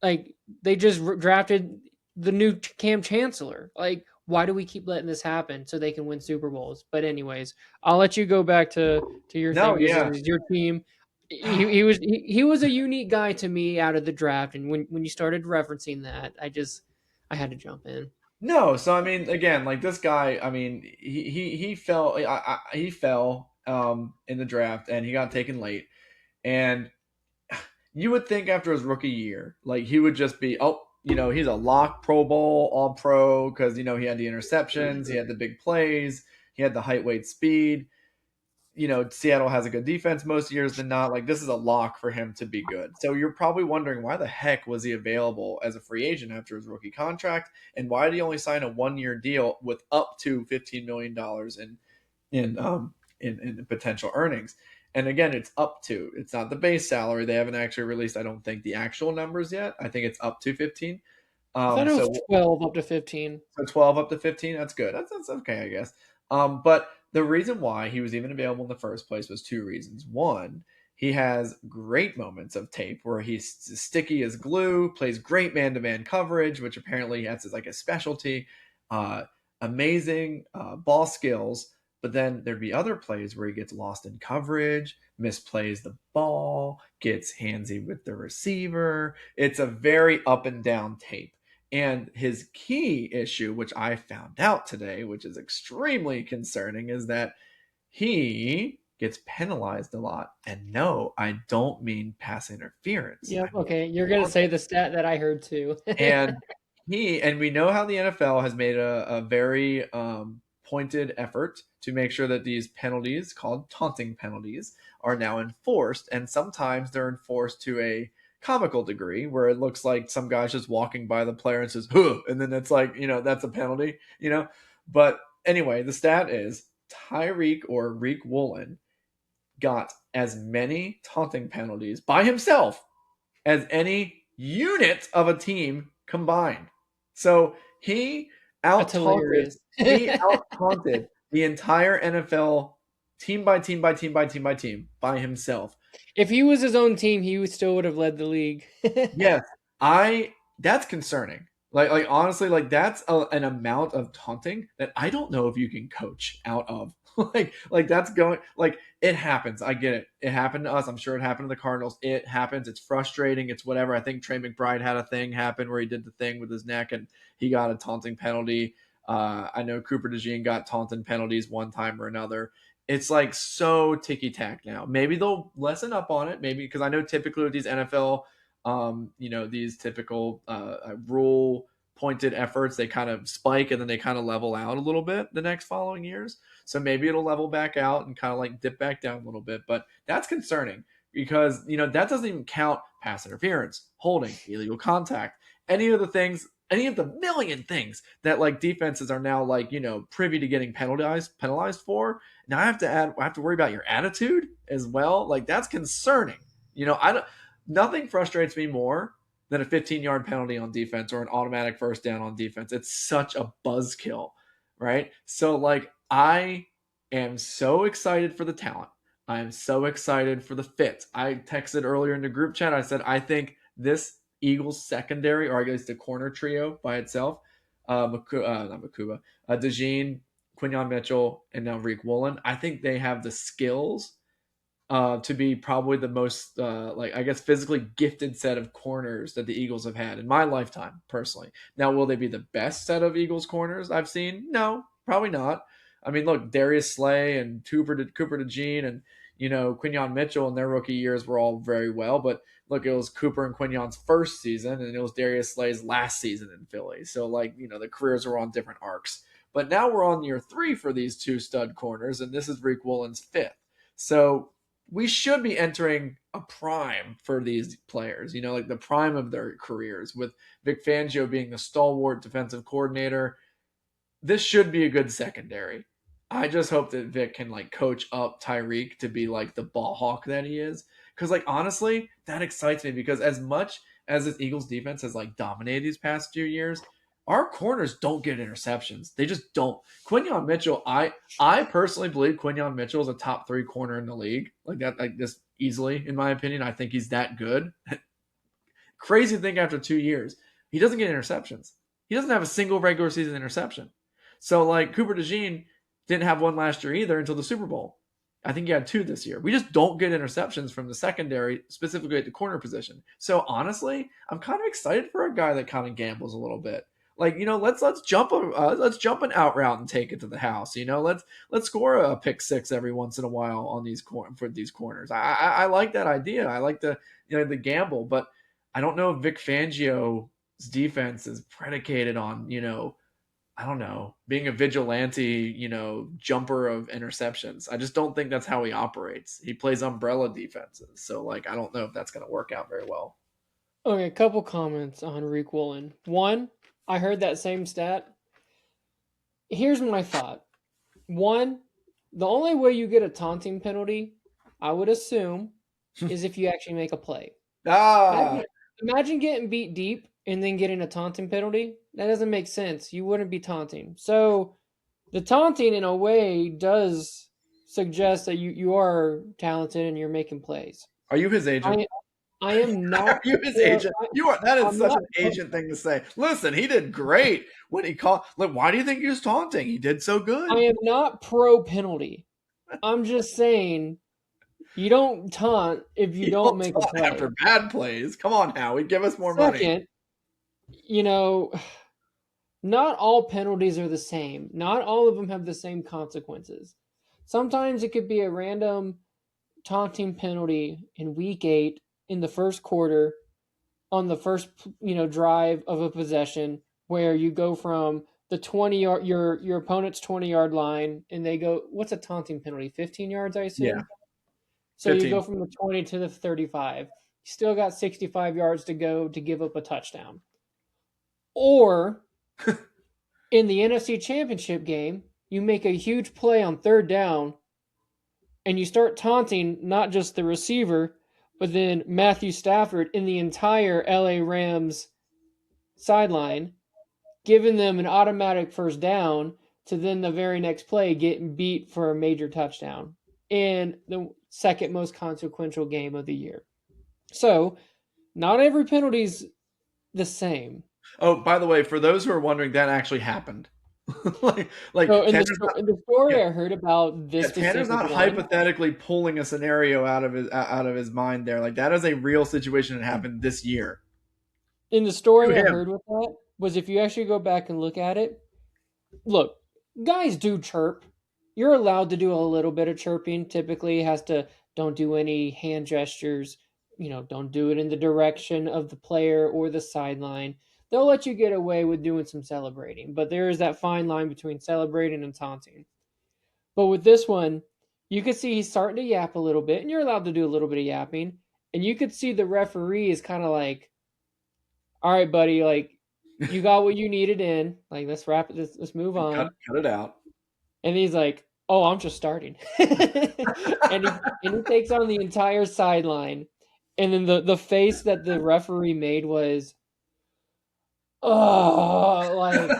Like they just drafted the new Cam Chancellor. Like why do we keep letting this happen so they can win Super Bowls? But anyways, I'll let you go back to your thing No, because yeah. it was your team. He was a unique guy to me out of the draft, and when you started referencing that, I had to jump in. No, so I mean, again, like this guy, I mean, he fell, he fell in the draft and he got taken late, and you would think after his rookie year, like he would just be, oh, he's a lock Pro Bowl, All Pro, because he had the interceptions, he had the big plays, he had the height, weight, speed. Seattle has a good defense most years than not. Like this is a lock for him to be good. So you're probably wondering why the heck was he available as a free agent after his rookie contract, and why did he only sign a 1-year deal with up to $15 million in potential earnings? And again, it's up to. It's not the base salary. They haven't actually released, I don't think, the actual numbers yet. I think it's up to 15. I thought it was So 12 up to 15. so 12 up to 15, that's good. That's okay, I guess. But the reason why he was even available in the first place was 2 reasons. One, he has great moments of tape where he's sticky as glue, plays great man-to-man coverage, which apparently that's like a specialty. Amazing ball skills. But then there'd be other plays where he gets lost in coverage, misplays the ball, gets handsy with the receiver. It's a very up and down tape. And his key issue, which I found out today, which is extremely concerning, is that he gets penalized a lot. And no, I don't mean pass interference. Yep. Okay, you're gonna say the stat that I heard too. And we know how the NFL has made a very pointed effort to make sure that these penalties, called taunting penalties, are now enforced. And sometimes they're enforced to a comical degree where it looks like some guy's just walking by the player and says, huh, and then it's like, that's a penalty, But anyway, the stat is Tyreek or Reek Woolen got as many taunting penalties by himself as any unit of a team combined. So he That's out-taunted, hilarious. the entire NFL team by team by team by team by team by himself. If he was his own team, he still would have led the league. Yes, that's concerning. Like honestly, like that's an amount of taunting that I don't know if you can coach out of. Like that's going like it happens. I get it. It happened to us. I'm sure it happened to the Cardinals. It happens. It's frustrating. It's whatever. I think Trey McBride had a thing happen where he did the thing with his neck and he got a taunting penalty. I know Cooper DeJean got taunting penalties one time or another. It's like so ticky tack now. Maybe they'll lessen up on it. Maybe because I know typically with these NFL these typical rule pointed efforts, they kind of spike and then they kind of level out a little bit the next following years. So maybe it'll level back out and kind of like dip back down a little bit. But that's concerning because, that doesn't even count pass interference, holding, illegal contact, any of the things, any of the million things that like defenses are now like, privy to getting penalized for. Now I have to worry about your attitude as well. Like that's concerning. I don't, nothing frustrates me more than a 15-yard penalty on defense or an automatic first down on defense. It's such a buzzkill, right? So, like, I am so excited for the talent. I am so excited for the fit. I texted earlier in the group chat. I said, I think this Eagles secondary, or I guess the corner trio by itself, not Makuba, DeJean, Quinyon Mitchell, and now Reek Woolen, I think they have the skills to be probably the most, I guess, physically gifted set of corners that the Eagles have had in my lifetime, personally. Now, will they be the best set of Eagles corners I've seen? No, probably not. I mean, look, Darius Slay and Cooper DeJean and, Quinyon Mitchell in their rookie years were all very well. But look, it was Cooper and Quinyon's first season, and it was Darius Slay's last season in Philly. So, the careers were on different arcs. But now we're on year 3 for these two stud corners, and this is Reek Woolen's 5th. So we should be entering a prime for these players, like the prime of their careers, with Vic Fangio being the stalwart defensive coordinator. This should be a good secondary. I just hope that Vic can like coach up Tyreek to be like the ball hawk that he is. Because like honestly, that excites me because as much as this Eagles defense has like dominated these past few years, our corners don't get interceptions. They just don't. Quinyon Mitchell, I personally believe Quinyon Mitchell is a top 3 corner in the league. Like that, like this easily, in my opinion. I think he's that good. Crazy thing after 2 years, he doesn't get interceptions. He doesn't have a single regular season interception. So like Cooper DeJean didn't have one last year either until the Super Bowl. I think he had 2 this year. We just don't get interceptions from the secondary, specifically at the corner position. So honestly, I'm kind of excited for a guy that kind of gambles a little bit. Like, let's jump an out route and take it to the house. Let's score a pick 6 every once in a while on for these corners. I like that idea. I like the gamble, but I don't know if Vic Fangio's defense is predicated on I don't know, being a vigilante, jumper of interceptions. I just don't think that's how he operates. He plays umbrella defenses, so like I don't know if that's going to work out very well. Okay, a couple comments on Reek Woolen. One, I heard that same stat. Here's my thought. One, the only way you get a taunting penalty, I would assume, is if you actually make a play. Imagine getting beat deep and then getting a taunting penalty. That doesn't make sense. You wouldn't be taunting. So the taunting, in a way, does suggest that you are talented and you're making plays. Are you his agent? I am not. Are you his agent? You are. That is such an agent thing to say. Listen, he did great when he called. Look, why do you think he was taunting? He did so good. I am not pro penalty. I'm just saying you don't taunt if you don't make a play. After bad plays, come on, Howie, give us more money. Second, not all penalties are the same. Not all of them have the same consequences. Sometimes it could be a random taunting penalty in week 8 in the first quarter on the first drive of a possession where you go from the 20-yard your opponent's 20-yard line and they go, what's a taunting penalty? 15 yards, I assume. Yeah. So 15. You go from the 20 to the 35. You still got 65 yards to go to give up a touchdown. Or in the NFC Championship game, you make a huge play on 3rd down and you start taunting not just the receiver, but then Matthew Stafford in the entire LA Rams sideline, giving them an automatic first down to then the very next play getting beat for a major touchdown in the second most consequential game of the year. So not every penalty is the same. Oh, by the way, for those who are wondering, that actually happened. So like Tanner's not. in the Yeah, story I heard about this yeah, Tanner's specific not one, hypothetically pulling a scenario out of his mind there. Like that is a real situation that happened this year in the to story I him. heard with that was if you actually go back and look at it, look, guys do chirp. You're allowed to do a little bit of chirping. Typically, it has to don't do any hand gestures. Don't do it in the direction of the player or the sideline. They'll let you get away with doing some celebrating, but there is that fine line between celebrating and taunting. But with this one, you could see he's starting to yap a little bit, and you're allowed to do a little bit of yapping. And you could see the referee is kind of like, "All right, buddy, like you got what you needed in. Like let's wrap it. Let's move Cut on." cut it out. And he's like, "Oh, I'm just starting," and he takes on the entire sideline. And then the face that the referee made was, "Oh, like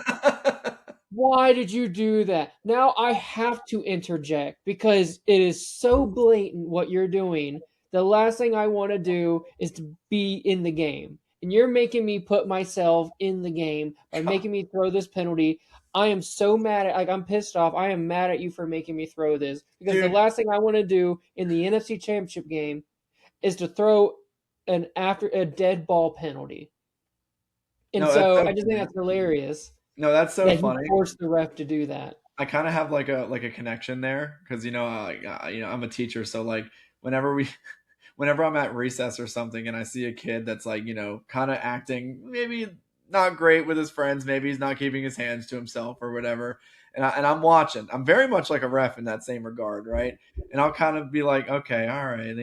why did you do that?" Now I have to interject because it is so blatant what you're doing. The last thing I want to do is to be in the game. And you're making me put myself in the game by making me throw this penalty. I am so mad at, like, I'm pissed off. I am mad at you for making me throw this because the Dude, last thing I want to do in the NFC Championship game is to throw an after a dead ball penalty. And no, that's so so I just think funny. that's hilarious No, that's so that he funny. forced the ref to do that. I kind of have like a connection there because I'm a teacher, so like whenever we whenever I'm at recess or something and I see a kid that's like kind of acting maybe not great with his friends, maybe he's not keeping his hands to himself or whatever, and I'm watching. I'm very much like a ref in that same regard, right? And I'll kind of be like, okay, all right,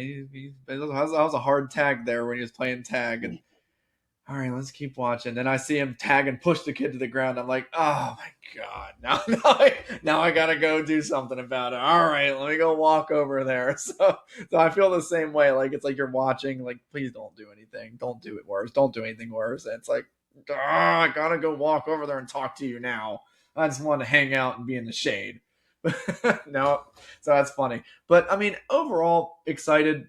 that was a hard tag there when he was playing tag, and all right, let's keep watching. Then I see him tag and push the kid to the ground. I'm like, oh my god, now I gotta go do something about it. All right, let me go walk over there. So I feel the same way. Like it's like you're watching. Like please don't do anything. Don't do it worse. Don't do anything worse. And it's like, I gotta go walk over there and talk to you now. I just want to hang out and be in the shade. No, so that's funny. But I mean, overall, excited.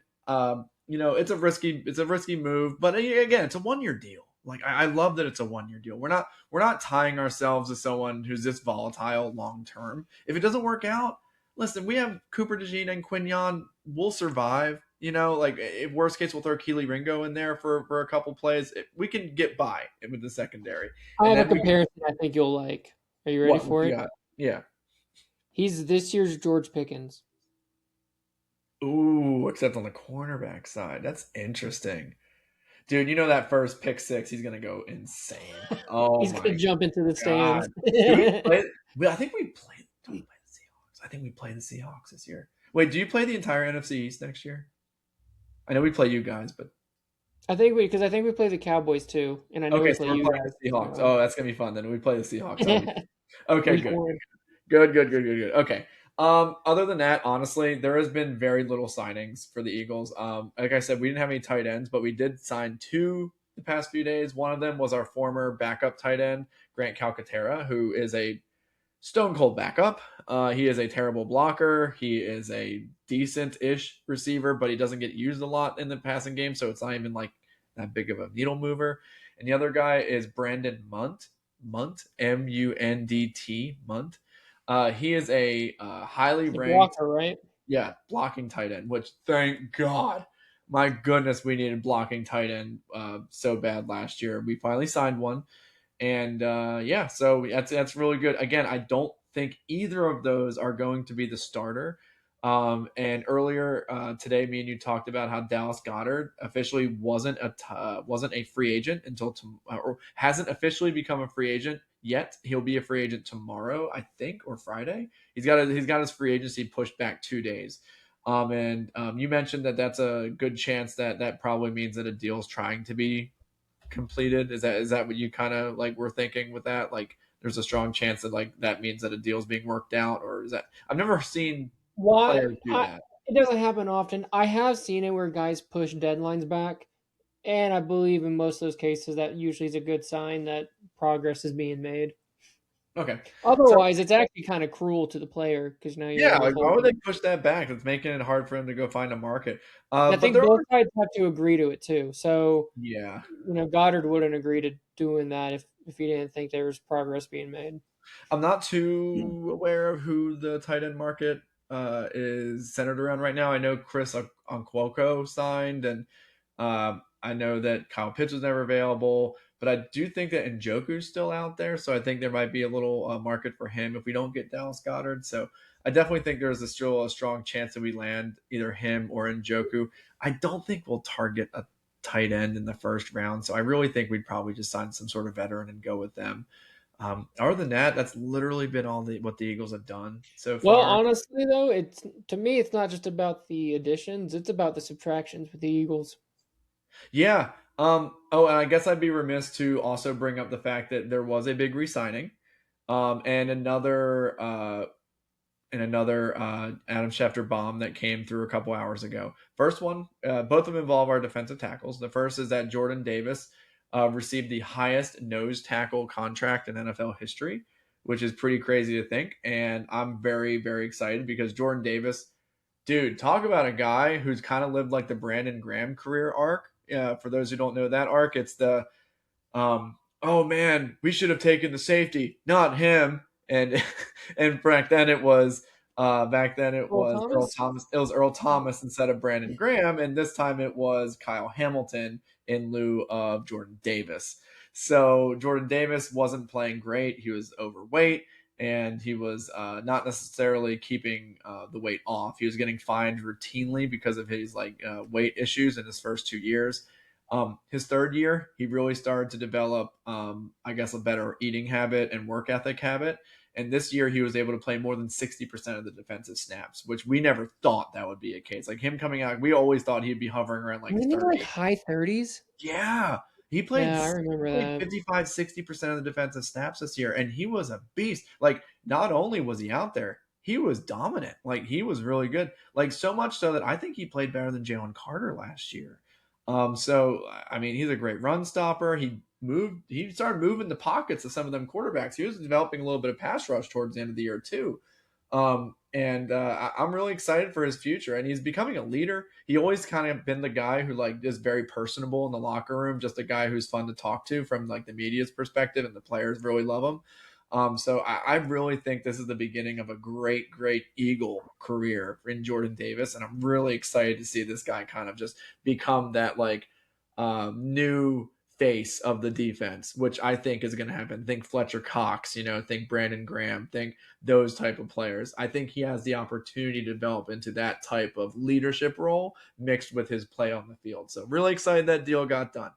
It's a risky move, but again, it's a 1 year deal. Like I love that it's a 1 year deal. We're not tying ourselves to someone who's this volatile long term. If it doesn't work out, listen, we have Cooper DeJean and Quignon. We'll survive. Like if worst case, we'll throw Keely Ringo in there for a couple plays. We can get by with the secondary, I and have a then we can, comparison I think you'll like. Are you ready what for you it? got? Yeah. He's this year's George Pickens. Ooh, except on the cornerback side. That's interesting. Dude, that first pick six, he's gonna go insane. Oh He's gonna my jump into the god! stands. Do we play? I think we played. Do we play the Seahawks? I think we play the Seahawks this year. Wait, do you play the entire NFC East next year? I know we play you guys, but I think we play the Cowboys too, and I know okay, we so play we're you playing guys. the Seahawks. So. Oh, that's gonna be fun. Then we play the Seahawks. That'll be okay. Week Good. one. Good. Okay. Other than that, honestly, there has been very little signings for the Eagles. Like I said, we didn't have any tight ends, but we did sign two the past few days. One of them was our former backup tight end, Grant Calcaterra, who is a stone cold backup. He is a terrible blocker. He is a decent-ish receiver, but he doesn't get used a lot in the passing game, so it's not even like that big of a needle mover. And the other guy is Brandon Munt, Mundt, Munt. He is a highly The ranked, blocker, right? yeah, blocking tight end. Which thank God, my goodness, we needed blocking tight end so bad last year. We finally signed one, and yeah, so that's really good. Again, I don't think either of those are going to be the starter. And earlier today, me and you talked about how Dallas Goedert officially wasn't a free agent until or hasn't officially become a free agent yet. He'll be a free agent tomorrow, I think, or Friday. He's got his free agency pushed back 2 days. And you mentioned that that's a good chance that probably means that a deal is trying to be completed. Is that what you kind of like were thinking with that? Like, there's a strong chance that like that means that a deal is being worked out, or is that I've never seen Why? players do that. It doesn't happen often. I have seen it where guys push deadlines back, and I believe in most of those cases that usually is a good sign that progress is being made. Okay. So Otherwise, it's actually kind of cruel to the player because now you're yeah, like why would withholding. they push that back? It's making it hard for him to go find a market. I But think there both are sides have to agree to it too. So, yeah. Goddard wouldn't agree to doing that if he didn't think there was progress being made. I'm not too aware of who the tight end market is centered around right now. I know Chris Onkwoko signed, and I know that Kyle Pitts was never available, but I do think that Njoku's still out there, so I think there might be a little market for him if we don't get Dallas Goddard. So I definitely think there's still a strong chance that we land either him or Njoku. I don't think we'll target a tight end in the first round, so I really think we'd probably just sign some sort of veteran and go with them. Other than that, that's literally been all what the Eagles have done so Well, far. honestly, though, it's to me, it's not just about the additions; it's about the subtractions with the Eagles. Yeah. Oh, and I guess I'd be remiss to also bring up the fact that there was a big re-signing, and another Adam Schefter bomb that came through a couple hours ago. First one, both of them involve our defensive tackles. The first is that Jordan Davis received the highest nose tackle contract in NFL history, which is pretty crazy to think. And I'm very, very excited because Jordan Davis, dude, talk about a guy who's kind of lived like the Brandon Graham career arc. For those who don't know that arc, it's the oh man, we should have taken the safety, not him. And and back then it Earl was Earl Thomas. Thomas. It was Earl Thomas instead of Brandon Graham, and this time it was Kyle Hamilton in lieu of Jordan Davis. So Jordan Davis wasn't playing great. He was overweight and he was not necessarily keeping the weight off. He was getting fined routinely because of his weight issues in his first 2 years. His third year, he really started to develop, I guess, a better eating habit and work ethic habit. And this year, he was able to play more than 60% of the defensive snaps, which we never thought that would be a case. Like him coming out, we always thought he'd be hovering around like Wasn't he like 30. high 30s? Yeah. Yeah, I remember Played that. 55, 60% of the defensive snaps this year, and he was a beast. Like, not only was he out there, he was dominant. Like, he was really good. Like, so much so that I think he played better than Jalen Carter last year. So I mean, he's a great run stopper. He started moving the pockets of some of them quarterbacks. He was developing a little bit of pass rush towards the end of the year too. And I'm really excited for his future. And he's becoming a leader. He always kind of been the guy who is very personable in the locker room, just a guy who's fun to talk to from like the media's perspective, and the players really love him. So I really think this is the beginning of a great, great Eagle career in Jordan Davis, and I'm really excited to see this guy kind of just become that new face of the defense, which I think is going to happen. Think Fletcher Cox, think Brandon Graham, think those type of players. I think he has the opportunity to develop into that type of leadership role mixed with his play on the field. So really excited that deal got done.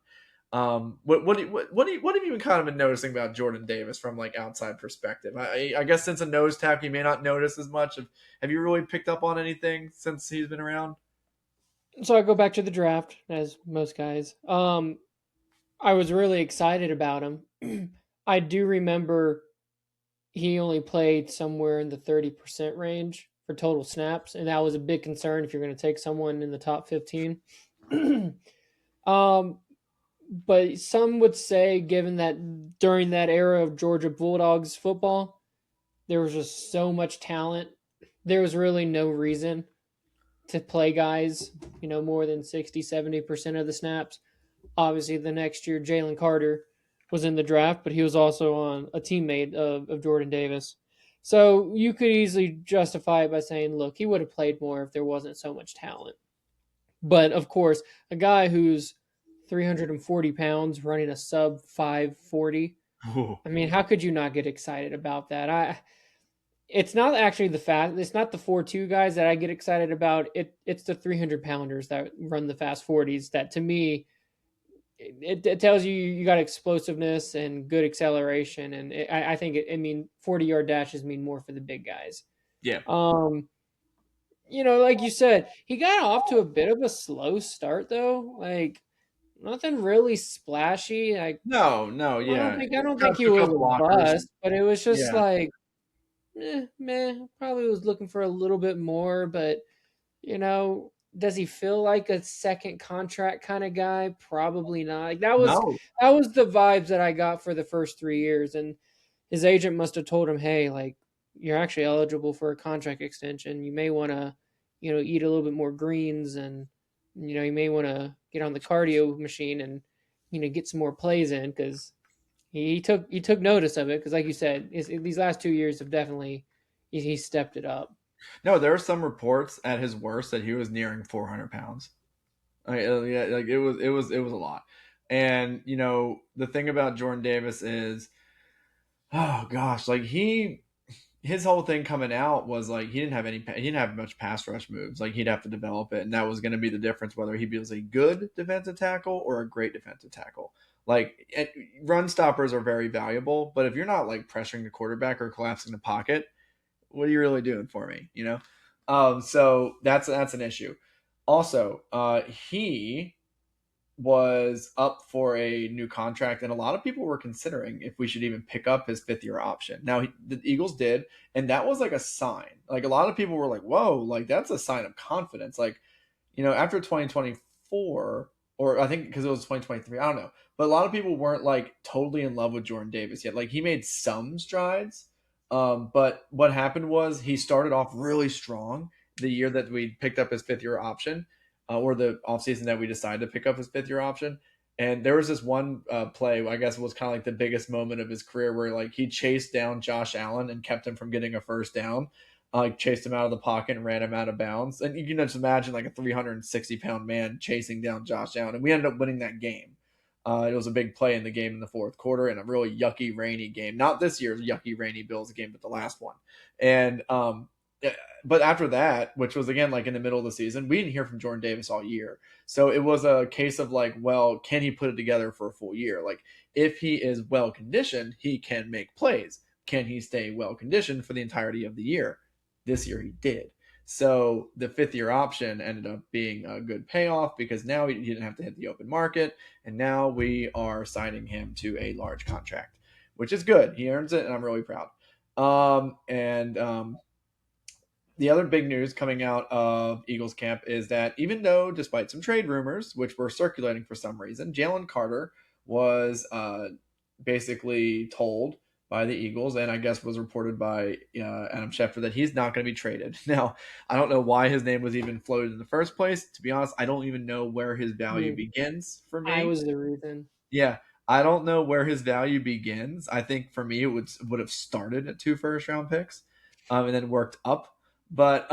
What have you been kind of been noticing about Jordan Davis from like outside perspective? I guess since a nose tackle, you may not notice as much. Have you really picked up on anything since he's been around? So I go back to the draft, as most guys. I was really excited about him. I do remember he only played somewhere in the 30% range for total snaps, and that was a big concern if you're going to take someone in the top 15. um, but some would say, given that during that era of Georgia Bulldogs football, there was just so much talent, there was really no reason to play guys, more than 60, 70% of the snaps. Obviously, the next year, Jalen Carter was in the draft, but he was also on a teammate of Jordan Davis. So you could easily justify it by saying, look, he would have played more if there wasn't so much talent. But of course, a guy who's 340 pounds running a sub 540, Ooh. I mean, how could you not get excited about that? It's not actually it's not the 4-2 guys that I get excited about. It's the 300 pounders that run the fast 40s that, to me, it tells you got explosiveness and good acceleration, and I think 40-yard dashes mean more for the big guys. Yeah. Like you said, he got off to a bit of a slow start though. Like nothing really splashy. Like No, no, I don't yeah. think I don't Got think he a was couple a blockers. bust, but it was just Yeah. like, meh. Probably was looking for a little bit more, but does he feel like a second contract kind of guy? Probably not. Like that was No. that was the vibes that I got for the first 3 years, and his agent must have told him, hey, like, you're actually eligible for a contract extension. You may want to, eat a little bit more greens, and you may want to get on the cardio machine and get some more plays in, because he took notice of it, because like you said, these last 2 years have definitely he stepped it up. No, there are some reports at his worst that he was nearing 400 pounds. Yeah, like it was a lot. And the thing about Jordan Davis is, oh gosh, like his whole thing coming out was like he didn't have much pass rush moves. Like he'd have to develop it, and that was going to be the difference whether he was a good defensive tackle or a great defensive tackle. Like run stoppers are very valuable, but if you're not like pressuring the quarterback or collapsing the pocket, what are you really doing for me? So that's an issue. Also, he was up for a new contract, and a lot of people were considering if we should even pick up his 5th-year option. Now, the Eagles did, and that was like a sign. Like a lot of people were like, "Whoa, like that's a sign of confidence." Like, after 2024, or I think because it was 2023, I don't know, but a lot of people weren't like totally in love with Jordan Davis yet. Like he made some strides, but what happened was he started off really strong the year that we picked up his 5th-year option, or the offseason that we decided to pick up his 5th-year option. And there was this one play, I guess it was kind of like the biggest moment of his career, where like he chased down Josh Allen and kept him from getting a first down. Like chased him out of the pocket and ran him out of bounds. And you can just imagine like a 360-pound man chasing down Josh Allen. And we ended up winning that game. It was a big play in the game in the fourth quarter, and a really yucky, rainy game. Not this year's yucky, rainy Bills game, but the last one. And but after that, which was again like in the middle of the season, we didn't hear from Jordan Davis all year. So it was a case of like, well, can he put it together for a full year? Like if he is well conditioned, he can make plays. Can he stay well conditioned for the entirety of the year? This year he did. So the 5th-year option ended up being a good payoff, because now he didn't have to hit the open market, and now we are signing him to a large contract, which is good. He earns it, and I'm really proud. And the other big news coming out of Eagles camp is that even though, despite some trade rumors, which were circulating for some reason, Jalen Carter was basically told by the Eagles, and I guess was reported by Adam Schefter, that he's not going to be traded. Now, I don't know why his name was even floated in the first place. To be honest, I don't even know where his value begins for I me. was the reason. Yeah, I don't know where his value begins. I think for me, it would have started at 2 first-round picks, and then worked up, but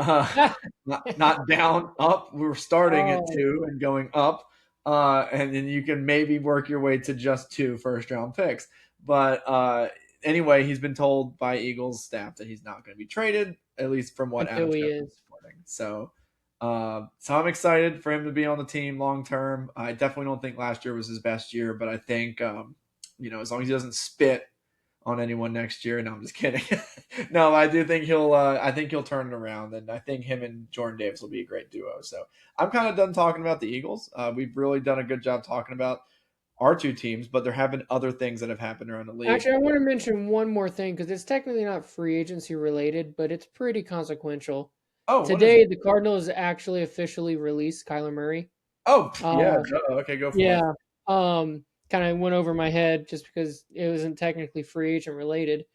not down, up. We were starting at Oh, 2 and going up, and then you can maybe work your way to just 2 first-round picks. But anyway, he's been told by Eagles staff that he's not going to be traded, at least from what Adam until he Schefter is. is reporting. So I'm excited for him to be on the team long term. I definitely don't think last year was his best year, but I think as long as he doesn't spit on anyone next year. No, I'm just kidding. No, I do think he'll. I think he'll turn it around, and I think him and Jordan Davis will be a great duo. So I'm kind of done talking about the Eagles. We've really done a good job talking about our 2 teams, but there have been other things that have happened around the league. Actually, I want to mention one more thing, because it's technically not free agency related, but it's pretty consequential. Oh, what is it? Today, the Cardinals actually officially released Kyler Murray. Oh, yeah. Uh, Okay, go for it. yeah. Kind of went over my head just because it wasn't technically free agent related.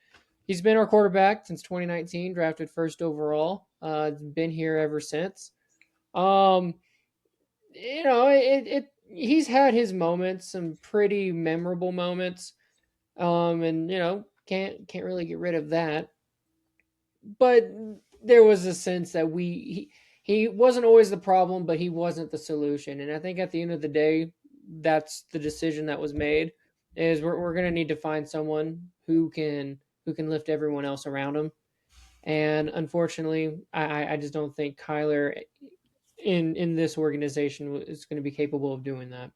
He's been our quarterback since 2019, drafted first overall. Been here ever since. Um, he's had his moments, some pretty memorable moments. And can't really get rid of that. But there was a sense that he wasn't always the problem, but he wasn't the solution. And I think at the end of the day, that's the decision that was made. Is we're gonna need to find someone who can lift everyone else around him. And unfortunately, I just don't think Kyler in this organization is going to be capable of doing that.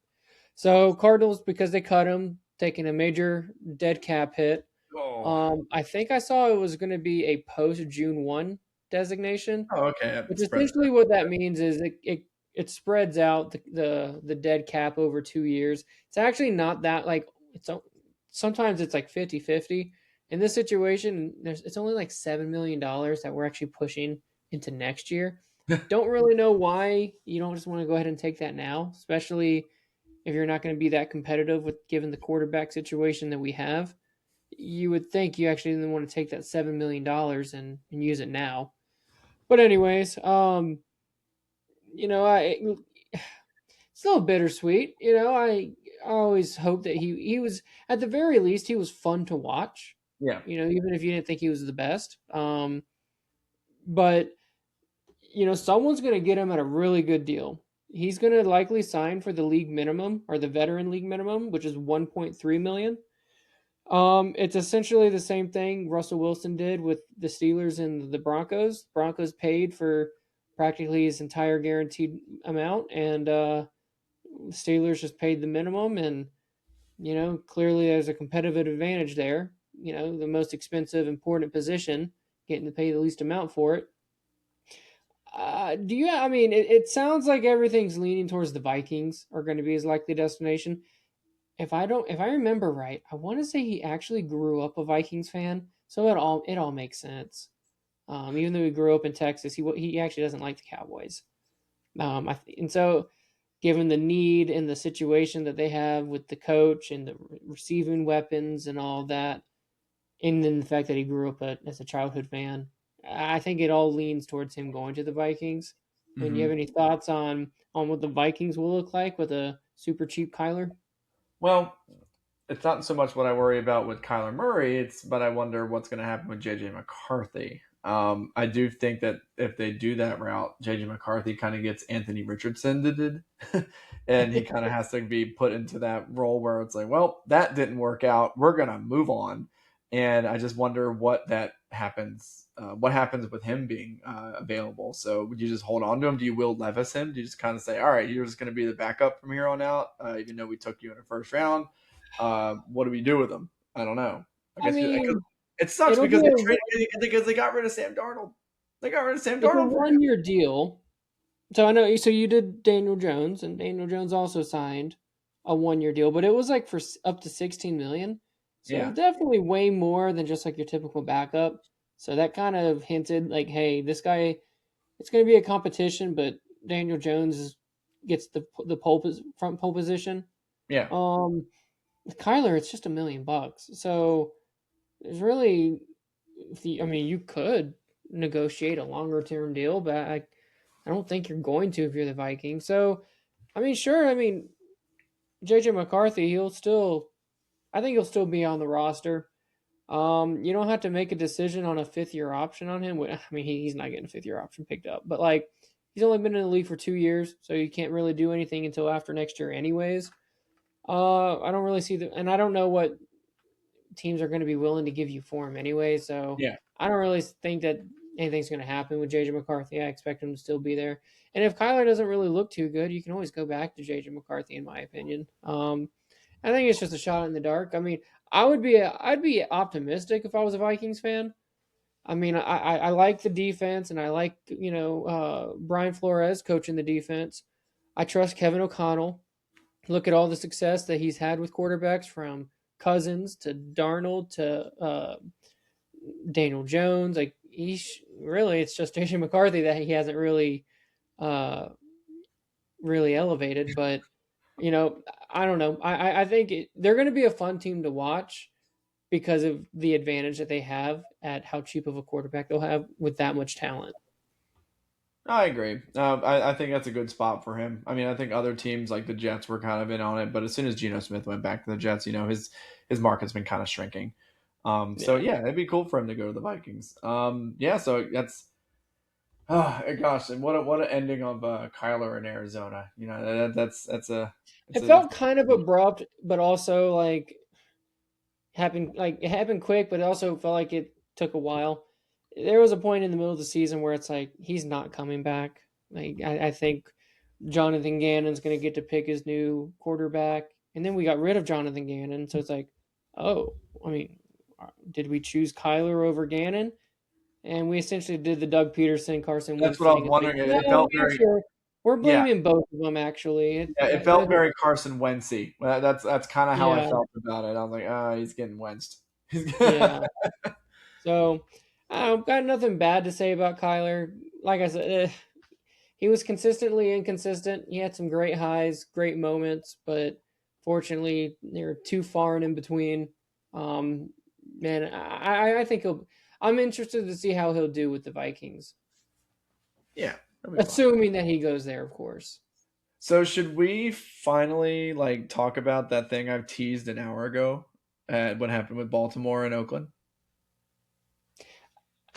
So Cardinals, because they cut him, taking a major dead cap hit. Oh, I think I saw it was going to be a post June 1 designation, oh okay. which Spread. essentially what that means is it spreads out the dead cap over 2 years. It's actually not that, like, sometimes it's like 50-50. In this situation, it's only like $7 million that we're actually pushing into next year. Don't really know why you don't just want to go ahead and take that now, especially if you're not going to be that competitive with given the quarterback situation that we have. you would think you actually didn't want to take that $7 million and use it now. But anyways, I it's a little bittersweet. I always hope that he was, at the very least, he was fun to watch. Yeah. Even if you didn't think he was the best. But someone's going to get him at a really good deal. He's going to likely sign for the league minimum or the veteran league minimum, which is 1.3 million. It's essentially the same thing Russell Wilson did with the Steelers and the Broncos. Broncos paid for practically his entire guaranteed amount, and Steelers just paid the minimum. And clearly there's a competitive advantage there. The most expensive, important position, getting to pay the least amount for it. I mean, it sounds like everything's leaning towards the Vikings are going to be his likely destination. If I remember right, I want to say he actually grew up a Vikings fan, so it all makes sense. Even though he grew up in Texas, he actually doesn't like the Cowboys. And so, given the need and the situation that they have with the coach and the receiving weapons and all that, and then the fact that he grew up as a childhood fan, I think it all leans towards him going to the Vikings. And you Hmm. have any thoughts on what the Vikings will look like with a super cheap Kyler? Well, it's not so much what I worry about with Kyler Murray. But I wonder what's going to happen with JJ McCarthy. I do think that if they do that route, JJ McCarthy kind of gets Anthony Richardson did, and he kind of has to be put into that role where it's like, well, that didn't work out. We're gonna move on, and I just wonder what that happens. What happens with him being available? So would you just hold on to him? Do you Will Levis him? Do you just kind of say, all right, you're just going to be the backup from here on out, even though we took you in the first round? What do we do with him? I don't know. I I guess mean, it sucks it'll be because they a traded because they got rid of Sam Darnold. They got rid of Sam it's a Darnold for him. 1 year deal. So I know. So you did Daniel Jones, and Daniel Jones also signed a 1 year deal, but it was like for up to 16 million. So Yeah, definitely way more than just like your typical backup. So that kind of hinted like, hey, this guy, it's going to be a competition, but Daniel Jones gets the front pole position. yeah. Um, with Kyler, it's just $1 million. So there's really, I mean, you could negotiate a longer term deal, but I don't think you're going to if you're the Vikings. So, I mean, sure. I mean, JJ McCarthy, I think he'll still be on the roster. You don't have to make a decision on a 5th year option on him. I mean, he's not getting a 5th year option picked up, but like, he's only been in the league for 2 years, so you can't really do anything until after next year, anyways. I don't really see and I don't know what teams are going to be willing to give you for him anyway. So Yeah. I don't really think that anything's going to happen with JJ McCarthy. I expect him to still be there. And if Kyler doesn't really look too good, you can always go back to JJ McCarthy, in my opinion. I think it's just a shot in the dark. I mean, I'd be optimistic if I was a Vikings fan. I mean, I like the defense, and I like Brian Flores coaching the defense. I trust Kevin O'Connell. Look at all the success that he's had with quarterbacks, from Cousins to Darnold to Daniel Jones. Like really, it's just JJ McCarthy that he hasn't uh, really elevated. But I don't know. I think they're going to be a fun team to watch because of the advantage that they have at how cheap of a quarterback they'll have with that much talent. I agree. I think that's a good spot for him. I mean, I think other teams like the Jets were kind of in on it, but as soon as Geno Smith went back to the Jets, his market's been kind of shrinking. So Yeah. yeah, it'd be cool for him to go to the Vikings. Yeah, so that's oh gosh, and what an ending of Kyler in Arizona. That's a It that's felt kind of abrupt, but also like it happened quick, but it also felt like it took a while. There was a point in the middle of the season where it's like he's not coming back. Like I think Jonathan Gannon's going to get to pick his new quarterback, and then we got rid of Jonathan Gannon, so it's like, oh, I mean, did we choose Kyler over Gannon? And we essentially did the Doug Peterson, Carson that's Wentz what I was thing. It's like, wondering. no, It felt very actually, we're yeah. blaming both of them. Actually, Yeah, it felt very Carson Wentzy. Well, that's kind of how I yeah, felt about it. I was like, he's getting Wentzed. yeah. So I've got nothing bad to say about Kyler. Like I said, he was consistently inconsistent. He had some great highs, great moments, but fortunately, they were too far and in between. Um, Man, I think he'll. I'm interested to see how he'll do with the Vikings, Yeah, that'll be fun. assuming that he goes there, of course. So should we finally like talk about that thing I've teased an hour ago? What happened with Baltimore and Oakland?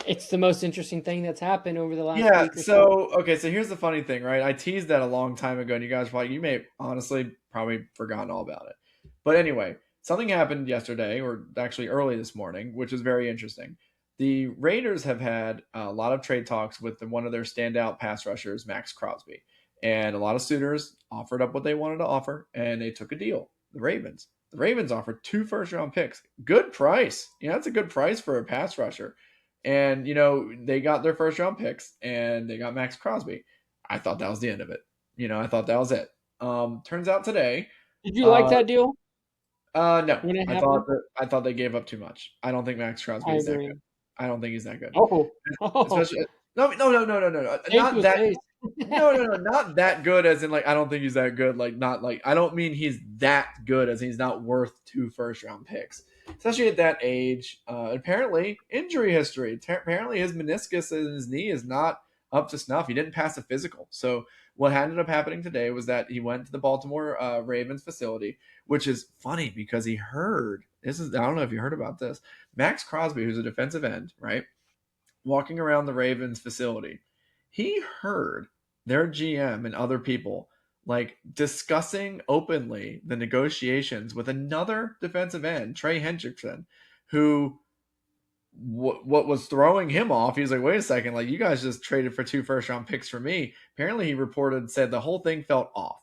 It's the most interesting thing that's happened over the last Yeah, week or so. so okay, so here's the funny thing, right? I teased that a long time ago, and you guys were like, you may honestly probably forgotten all about it. But anyway, something happened yesterday, or actually early this morning, which is very interesting. The Raiders have had a lot of trade talks with one of their standout pass rushers, Max Crosby. And a lot of suitors offered up what they wanted to offer, and they took a deal. The Ravens. The Ravens offered 2 first-round picks. Good price. That's a good price for a pass rusher. And, they got their first round picks and they got Max Crosby. I thought that was the end of it. I thought that was it. Turns out today, Did you like uh, that deal no, when it I happened? thought they gave up too much. I don't think Max Crosby I is that good. agree. I don't think he's that good. Oh, oh, Especially no, shame to not his that. face. No, not that good. As in, like, I don't think he's that good. Like, not like I don't mean he's that good as he's not worth 2 first-round picks, especially at that age. Apparently, injury history. Apparently, his meniscus in his knee is not up to snuff. He didn't pass a physical. So what ended up happening today was that he went to the Baltimore Ravens facility, which is funny because he heard this is I don't know if you heard about this. Max Crosby, who's a defensive end, right, walking around the Ravens facility, he heard their GM and other people like discussing openly the negotiations with another defensive end, Trey Hendrickson, who what was throwing him off. He was like, wait a second, like, you guys just traded for 2 first-round picks for me. Apparently he said the whole thing felt off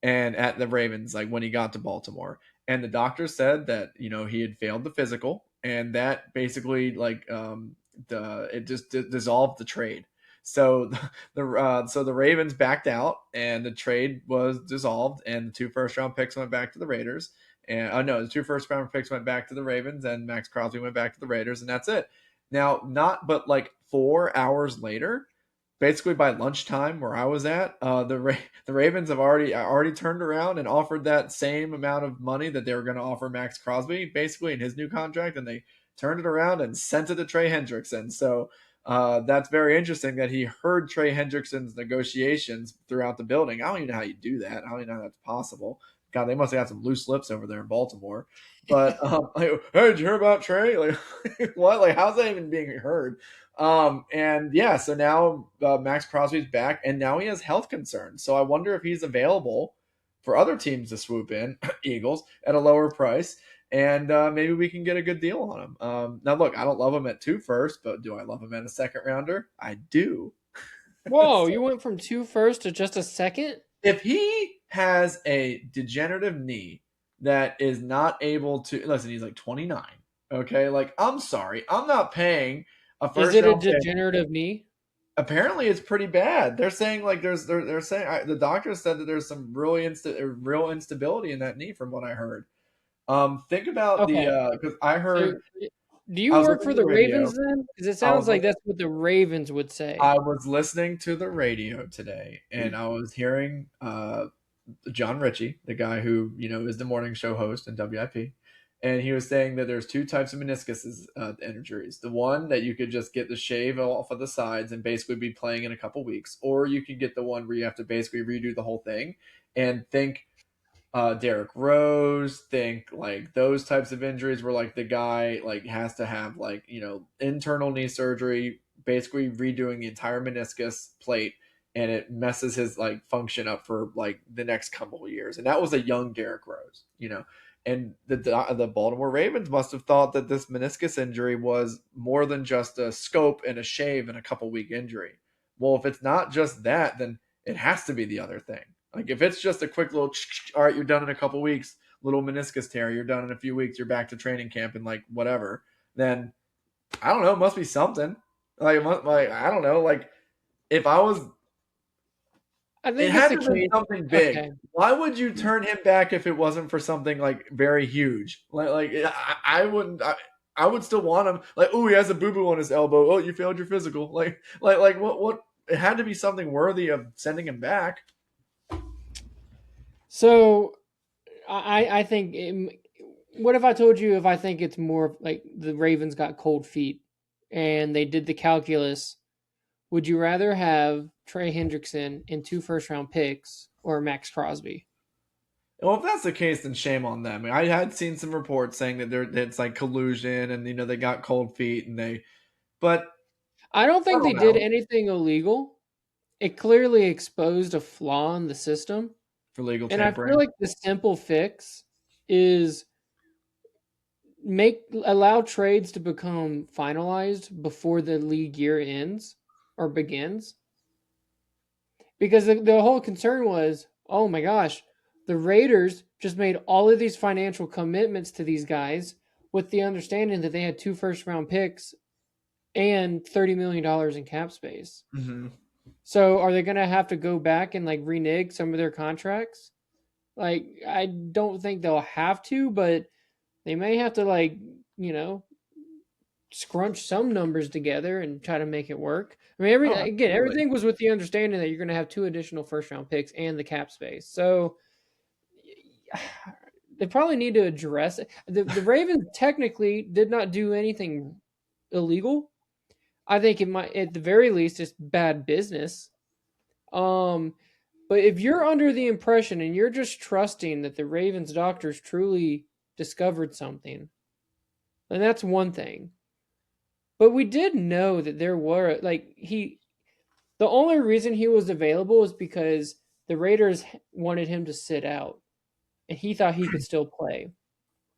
and at the Ravens, like when he got to Baltimore. And the doctor said that, he had failed the physical, and that basically like it just dissolved the trade. So the Ravens backed out, and the trade was dissolved, and the 2 first-round picks went back to the Raiders. And no, the 2 first-round picks went back to the Ravens, and Max Crosby went back to the Raiders, and that's it. Now, not but like 4 hours later, basically by lunchtime where I was at, the Ravens have already turned around and offered that same amount of money that they were going to offer Max Crosby, basically in his new contract, and they turned it around and sent it to Trey Hendrickson. So that's very interesting that he heard Trey Hendrickson's negotiations throughout the building. I don't even know how you do that. I don't even know how that's possible. God, they must have got some loose lips over there in Baltimore. But like, hey, did you hear about Trey? Like, what? Like, how's that even being heard? And yeah, so now Max Crosby's back, and now he has health concerns. So I wonder if he's available for other teams to swoop in, Eagles, at a lower price, and maybe we can get a good deal on him. Now, look, I don't love him at 2 first, but do I love him at a second rounder? I do. Whoa, So you went from 2 first to just a second? if he has a degenerative knee that is not able to listen, he's like 29. Okay, like, I'm sorry, I'm not paying a Is first it a round pick. degenerative knee? Apparently, it's pretty bad. They're saying like they're saying the doctor said that there's some real instability in that knee from what I heard. Think about the Okay. because I So, heard do I you was work listening for to the the radio. Ravens then? Because it I sounds was like li- that's what the Ravens would say. I was listening to the radio today, and I was hearing John Ritchie, the guy who is the morning show host in WIP, and he was saying that there's 2 types of meniscus injuries. The one that you could just get the shave off of the sides and basically be playing in a couple weeks, or you can get the one where you have to basically redo the whole thing. And think Derrick Rose, think like those types of injuries where like the guy like has to have like internal knee surgery, basically redoing the entire meniscus plate, and it messes his like function up for like the next couple of years. And that was a young Derrick Rose. And the Baltimore Ravens must have thought that this meniscus injury was more than just a scope and a shave and a couple week injury. Well, if it's not just that, then it has to be the other thing. Like, if it's just a quick little, all right, you're done in a couple weeks, little meniscus tear, you're done in a few weeks, you're back to training camp and like whatever, then I don't know, it must be something. Like I don't know, like if I was, I it think it's had a to be case. something big. Okay. Why would you turn him back if it wasn't for something like very huge? Like I wouldn't. I would still want him. Like, oh, he has a boo boo on his elbow. Oh, you failed your physical. Like what? It had to be something worthy of sending him back. So I think what if I told you if I think it's more like the Ravens got cold feet and they did the calculus? Would you rather have Trey Hendrickson and 2 first-round picks or Max Crosby? Well, if that's the case, then shame on them. I had seen some reports saying that it's like collusion, and they got cold feet, but I don't I think they don't did know anything illegal. It clearly exposed a flaw in the system. for legal And I feel tampering. like the simple fix is allow trades to become finalized before the league year ends or begins. Because the whole concern was, oh my gosh, the Raiders just made all of these financial commitments to these guys with the understanding that they had 2 first-round picks and $30 million in cap space. Mm-hmm. So are they going to have to go back and like renege some of their contracts? Like, I don't think they'll have to, but they may have to like, you know, scrunch some numbers together and try to make it work. I mean, Oh, absolutely. everything was with the understanding that you're going to have 2 additional 1st-round picks and the cap space. So they probably need to address it. The Ravens technically did not do anything illegal. I think it might, at the very least, it's bad business. Um, but if you're under the impression and you're just trusting that the Ravens doctors truly discovered something, then that's one thing. But we did know that there were the only reason he was available is because the Raiders wanted him to sit out and he thought he could still play.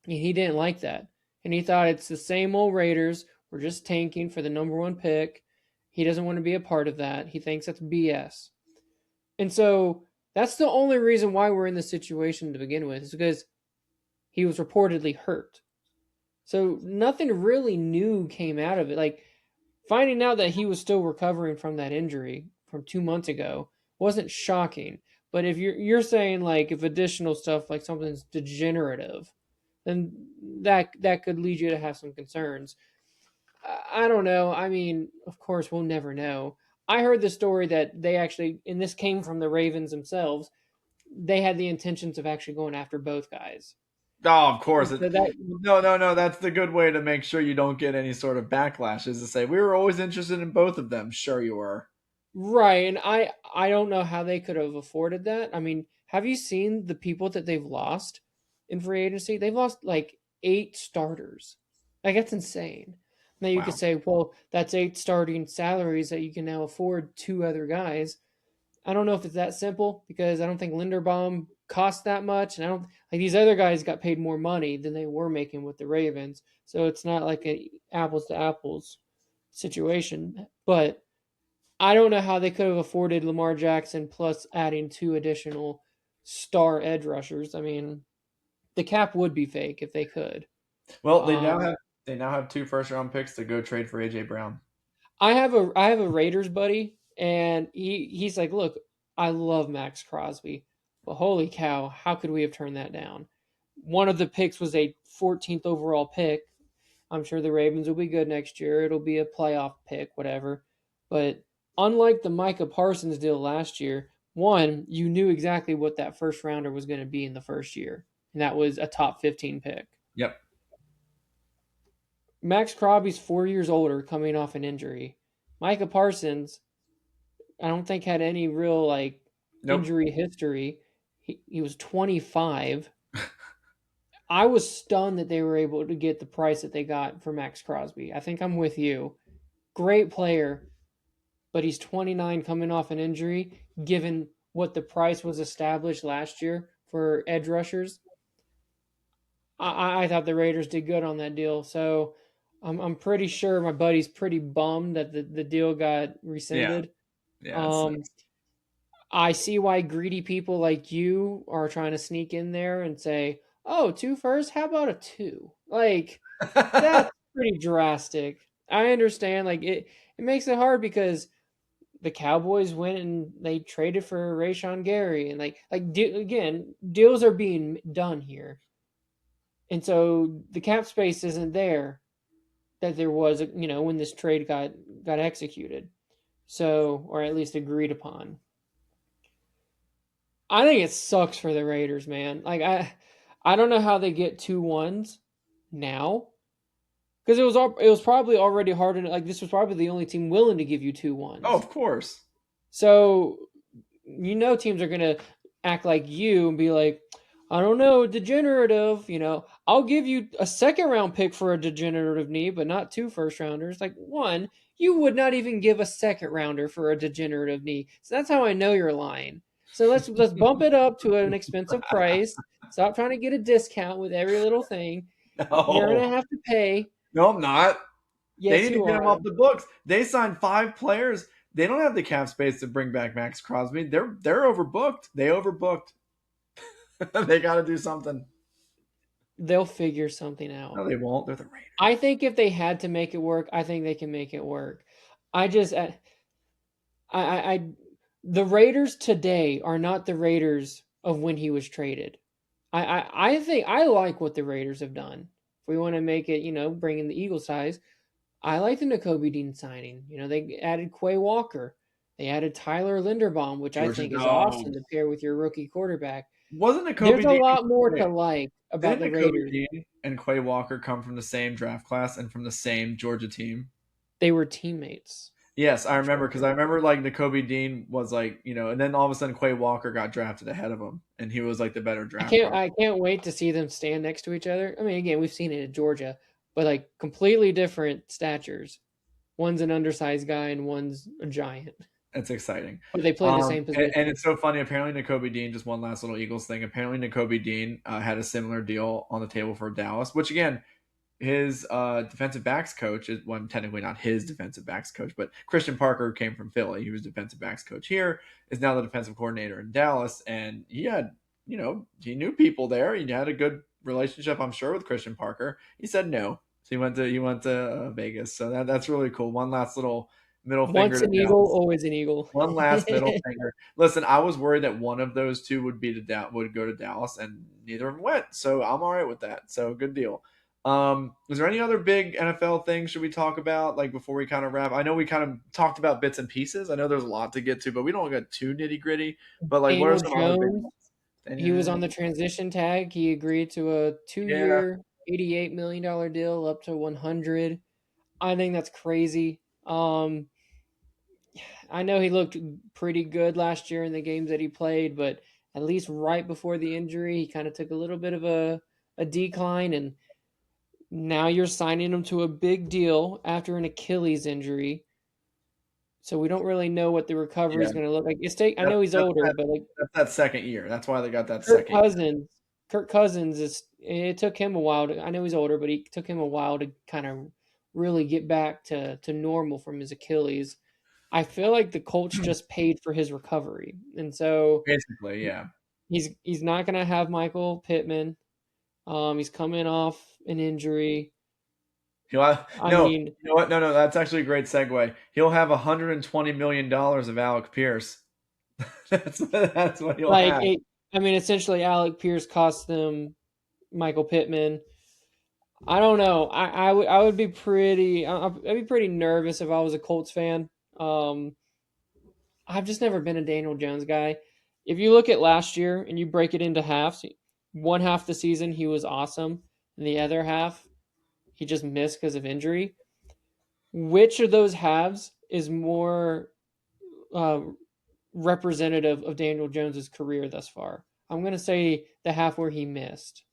And he didn't like that. And he thought it's the same old Raiders. We're just tanking for the number 1 pick. He doesn't want to be a part of that. He thinks that's BS. And so that's the only reason why we're in this situation to begin with, is because he was reportedly hurt. So nothing really new came out of it. Like, finding out that he was still recovering from that injury from 2 months ago wasn't shocking. But if you're saying like if additional stuff like something's degenerative, then that could lead you to have some concerns. I don't know. I mean, of course, we'll never know. I heard the story that they actually, and this came from the Ravens themselves, they had the intentions of actually going after both guys. Oh, of course. So that No, no, no. That's the good way to make sure you don't get any sort of backlash. Is to say we were always interested in both of them. Sure, you were. Right, and I don't know how they could have afforded that. I mean, have you seen the people that they've lost in free agency? They've lost like 8 starters. Like, that's insane. Now you could Wow. say, well, that's 8 starting salaries that you can now afford 2 other guys. I don't know if it's that simple because I don't think Linderbaum cost that much, and I don't like these other guys got paid more money than they were making with the Ravens. So it's not like a apples to apples situation, but I don't know how they could have afforded Lamar Jackson plus adding 2 additional star edge rushers. I mean, the cap would be fake if they could. Well, Um, they now have 2 first round picks to go trade for AJ Brown. I have a Raiders buddy, and he's like, look, I love Max Crosby, but holy cow, how could we have turned that down? One of the picks was a 14th overall pick. I'm sure the Ravens will be good next year. It'll be a playoff pick, whatever. But unlike the Micah Parsons deal last year, one, you knew exactly what that first rounder was going to be in the first year, and that was a top 15 pick. Yep. Max Crosby's 4 years older, coming off an injury. Micah Parsons, I don't think had any real like Nope. injury history. He was 25. I was stunned that they were able to get the price that they got for Max Crosby. I think I'm with you. Great player, but he's 29 coming off an injury. Given what the price was established last year for edge rushers, I thought the Raiders did good on that deal. So I'm pretty sure my buddy's pretty bummed that the deal got Yeah. rescinded. Yeah. It's Um, I see why greedy people like you are trying to sneak in there and say, "Oh, 2 first? How about a two?" Like, that's pretty drastic. I understand. Like, it makes it hard because the Cowboys went and they traded for Rashawn Gary, and again, deals are being done here, and so the cap space isn't there that there was, when this trade got executed. So, or at least agreed upon. I think it sucks for the Raiders, man. Like, I don't know how they get 2 1s now because it was probably already hard. Like this was probably the only team willing to give you two Oh, ones. of course. So teams are gonna act like you and be like, I don't know, degenerative. I'll give you a second round pick for a degenerative knee, but not 2 first rounders. Like one, you would not even give a second rounder for a degenerative knee. So that's how I know you're lying. So let's bump it up to an expensive price. Stop trying to get a discount with every little thing. You're No, gonna have to pay. no, I'm not. They Yes, need to you get him are. off the books. They signed 5 players. They don't have the cap space to bring back Max Crosby. They're overbooked. They overbooked. They got to do something. They'll figure something No, out. they won't. They're the Raiders. I think if they had to make it work, I think they can make it work. I just, I the Raiders today are not the Raiders of when he was traded. I think I like what the Raiders have done. If we want to make it, bring in the Eagle size, I like the N'Kobe Dean signing. They added Quay Walker. They added Tyler Linderbaum, which I Georgia think is dogs. awesome to pair with your rookie quarterback. Wasn't There's N'Kobe a Dean? lot more to Wait, like about didn't the N'Kobe Raiders. Dean and Quay Walker come from the same draft class and from the same Georgia team? They were teammates. Yes, I In remember because Georgia. I remember like N'Kobe Dean was like, and then all of a sudden Quay Walker got drafted ahead of him, and he was like the better I draft can't prospect. I can't wait to see them stand next to each other. I mean, again, we've seen it at Georgia, but like completely different statures. One's an undersized guy and one's a giant. It's exciting. But they play the same And position. it's so funny. Apparently, N'Kobe Dean, just one last little Eagles thing. Apparently, N'Kobe Dean had a similar deal on the table for Dallas, which again, his defensive backs coach is, well, technically not his defensive backs coach, but Christian Parker came from Philly. He was defensive backs coach here, is now the defensive coordinator in Dallas. And he had, he knew people there. He had a good relationship, I'm sure, with Christian Parker. He said no. So he went to Vegas. So that's really cool. One last little middle finger Once to an eagle, Dallas. always an eagle. One last middle finger. Listen, I was worried that one of those two would go to Dallas, and neither of them went. So I'm all right with that. So good deal. Is there any other big NFL things should we talk about, like before we kind of wrap? I know we kind of talked about bits and pieces. I know there's a lot to get to, but we don't get too nitty gritty. But like, what are Daniel some other big Jones, ones? he was Daniel, on the transition tag. He agreed to a yeah, 2 year, $88 million deal up to 100. I think that's crazy. I know he looked pretty good last year in the games that he played, but at least right before the injury, he kind of took a little bit of a decline. And now you're signing him to a big deal after an Achilles injury. So we don't really know what the recovery yeah. is going to look like. I That, know he's that's older, that, but like that's that second year. That's why they got that Kirk second Cousins, Kirk Cousins is. It took him a while to. I know he's older, but it took him a while to kind of really get back to normal from his Achilles. I feel like the Colts year. just paid for his recovery, and so Basically, yeah. he's not gonna have Michael Pittman. He's coming off an injury. I No, mean, you know what? No, that's actually a great segue. He'll have $120 million of Alec Pierce. That's what he'll like have. it. I mean, essentially, Alec Pierce cost them Michael Pittman. I don't know. I would be pretty. I'd be pretty nervous if I was a Colts fan. Um, I've just never been a Daniel Jones guy. If you look at last year and you break it into halves, one half the season he was awesome, and the other half he just missed because of injury. Which of those halves is more uh, representative of Daniel Jones's career thus far? I'm gonna say the half where he missed.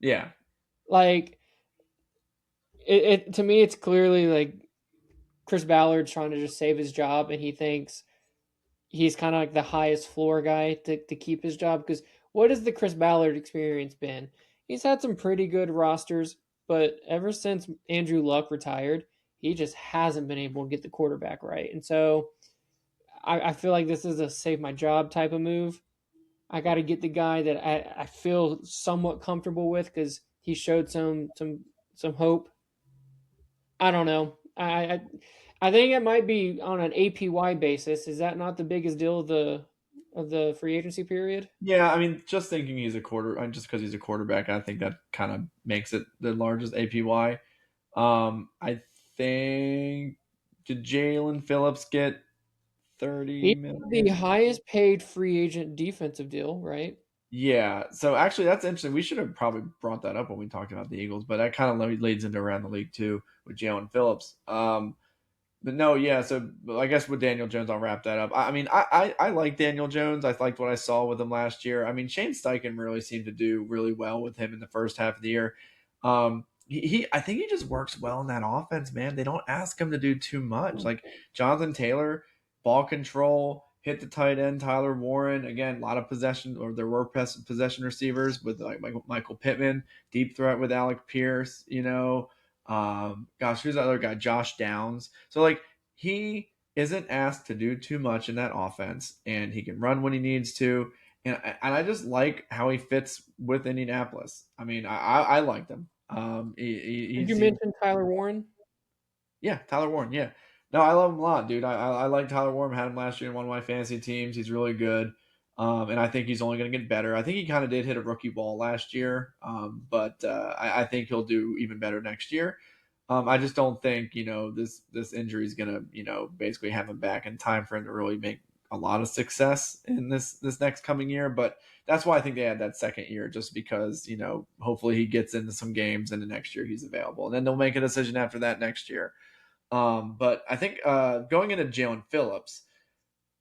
Yeah, Like it to me, it's clearly like Chris Ballard's trying to just save his job, and he thinks he's kind of like the highest floor guy to keep his job. Because what has the Chris Ballard experience been? He's had some pretty good rosters, but ever since Andrew Luck retired, he just hasn't been able to get the quarterback right. And so I feel like this is a save my job type of move. I got to get the guy that I feel somewhat comfortable with because he showed some hope. I don't know. I think it might be on an APY basis. Is that not the biggest deal of the free agency period? yeah. I mean, just thinking just because he's a quarterback, I think that kind of makes it the largest APY. I think did Jalen Phillips get 30 He's the million? highest paid free agent defensive deal, right? Yeah. So actually, that's interesting. We should have probably brought that up when we talked about the Eagles, but that kind of leads into around the league too with Jalen Phillips. But no, yeah. So I guess with Daniel Jones, I'll wrap that up. I mean, I like Daniel Jones. I liked what I saw with him last year. I mean, Shane Steichen really seemed to do really well with him in the first half of the year. I think he just works well in that offense, man. They don't ask him to do too much. Like Jonathan Taylor, ball control, hit the tight end. Tyler Warren, again, a lot of possession, or there were possession receivers with like Michael Pittman, deep threat with Alec Pierce. Gosh, who's the other guy? Josh Downs. So like he isn't asked to do too much in that offense, and he can run when he needs to. And I just like how he fits with Indianapolis. I mean, I liked him. He Did you seems, mention Tyler Warren? yeah, Tyler Warren, yeah. No, I love him a lot, dude. I like Tyler Warren. Had him last year in one of my fantasy teams. He's really good. And I think he's only going to get better. I think he kind of did hit a rookie ball last year, but I think he'll do even better next year. I just don't think this injury is going to basically have him back in time for him to really make a lot of success in this next coming year. But that's why I think they had that second year, just because hopefully he gets into some games and the next year he's available, and then they'll make a decision after that next year. But I think going into Jalen Phillips,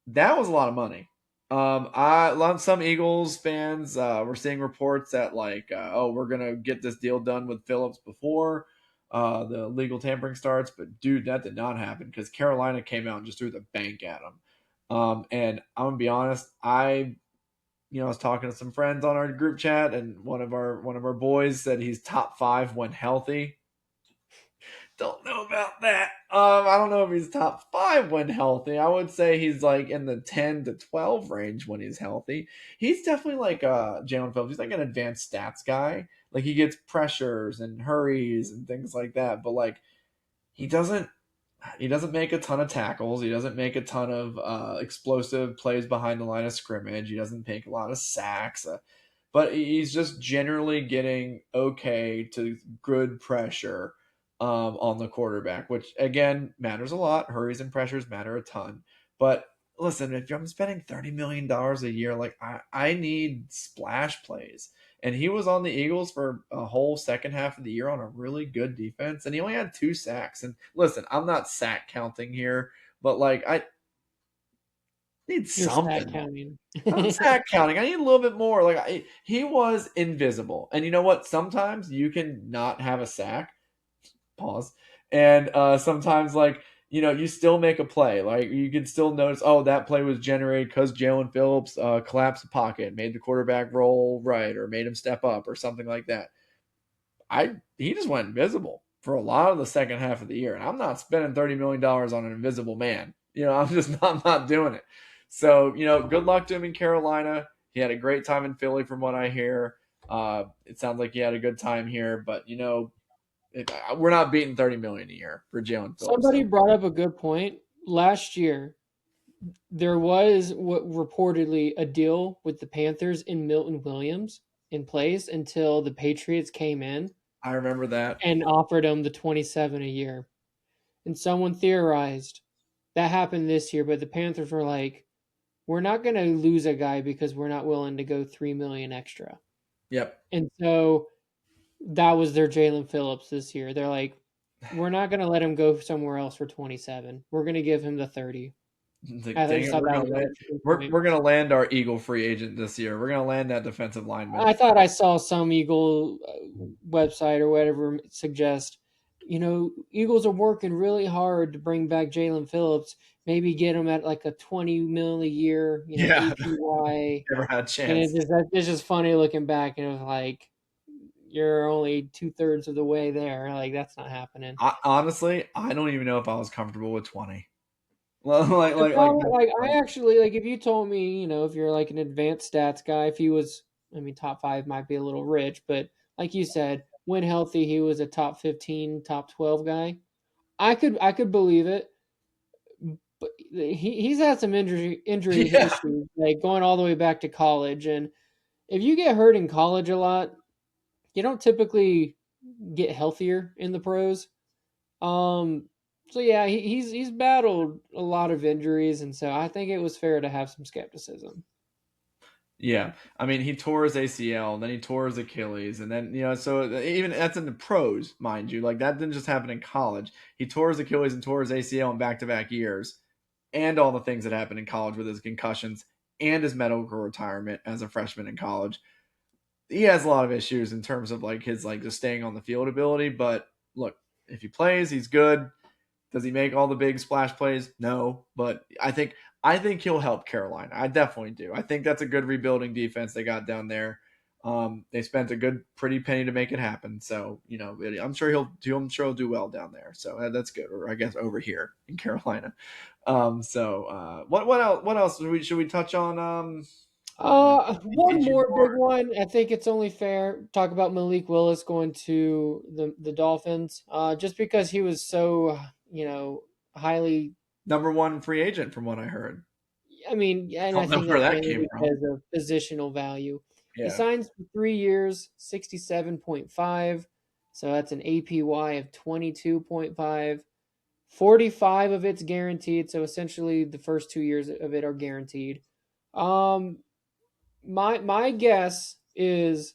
that was a lot of money. Some Eagles fans were seeing reports that like, oh, we're gonna get this deal done with Phillips before the legal tampering starts. But dude, that did not happen because Carolina came out and just threw the bank at him. And I'm gonna be honest, I was talking to some friends on our group chat, and one of our boys said he's top 5 when healthy. Don't know about that. I don't know if he's top 5 when healthy. I would say he's like in the 10 to 12 range when he's healthy. He's definitely like Jalen Phillips. He's like an advanced stats guy. Like he gets pressures and hurries and things like that. But like he doesn't he doesn't make a ton of tackles. He doesn't make a ton of explosive plays behind the line of scrimmage. He doesn't make a lot of sacks. But he's just generally getting okay to good pressure on the quarterback, which again matters a lot. Hurries and pressures matter a ton. But listen, if I'm spending $30 million a year, like I need splash plays. And he was on the Eagles for a whole second half of the year on a really good defense, and he only had 2 sacks. And listen, I'm not sack counting here, but like I need You're stat something. counting. I'm sack counting. I need a little bit more. Like he was invisible, and you know what? Sometimes you can not have a sack. Pause. And sometimes, like you still make a play. Like you can still notice, oh, that play was generated because Jalen Phillips collapsed the pocket, made the quarterback roll right, or made him step up, or something like that. He just went invisible for a lot of the second half of the year, and I'm not spending $30 million on an invisible man. I'm not doing it. So good luck to him in Carolina. He had a great time in Philly, from what I hear. It sounds like he had a good time here, but we're not beating 30 million a year for Jalen Phillips. Somebody So brought up a good point. Last year, there was what reportedly a deal with the Panthers and Milton Williams in place until the Patriots came in I remember that. and offered him the 27 a year. And someone theorized that happened this year, but the Panthers were like, we're not going to lose a guy because we're not willing to go 3 million extra. Yep. And so that was their Jalen Phillips this year. They're like, we're not going to let him go somewhere else for 27. We're going to give him the 30. Like, I dang just it, thought we're that gonna was an land. interesting We're, point. we're gonna land our Eagle free agent this year. We're gonna land that defensive lineman. I thought I saw some Eagle website or whatever suggest, Eagles are working really hard to bring back Jalen Phillips. Maybe get him at like a 20 mil a year, Yeah, APY. never had a And chance. it's just funny looking back, and it was like you're only 2/3 of the way there. Like that's not happening. Honestly, I don't even know if I was comfortable with 20. Well, The problem, like like I actually like if you told me, if you're like an advanced stats guy, if he was, I mean, top 5 might be a little rich, but like you said, when healthy, he was a top 15, top 12 guy. I could believe it, but he's had some injury yeah, issues, like going all the way back to college, and if you get hurt in college a lot, you don't typically get healthier in the pros. Um, so yeah, he's battled a lot of injuries, and so I think it was fair to have some skepticism. Yeah, I mean, he tore his ACL, then he tore his Achilles, and then so even that's in the pros, mind you. Like that didn't just happen in college. He tore his Achilles and tore his ACL in back-to-back years, and all the things that happened in college with his concussions and his medical retirement as a freshman in college. He has a lot of issues in terms of like his like just staying on the field ability. But look, if he plays, he's good. Does he make all the big splash plays? No, but I think he'll help Carolina. I definitely do. I think that's a good rebuilding defense they got down there. They spent a good pretty penny to make it happen. So I'm sure he'll do well down there. So that's good. Or I guess over here in Carolina. What else should we touch on? One Injury more big report? one. I think it's only fair talk about Malik Willis going to the Dolphins. Just because he was so highly. Number one free agent from what I heard. I mean, and I Don't know think where that's that mainly came from. because of positional value. He Yeah. signs for 3 years, 67.5. So that's an APY of 22.5. 45 of it's guaranteed. So essentially, the first 2 years of it are guaranteed. Um, my guess is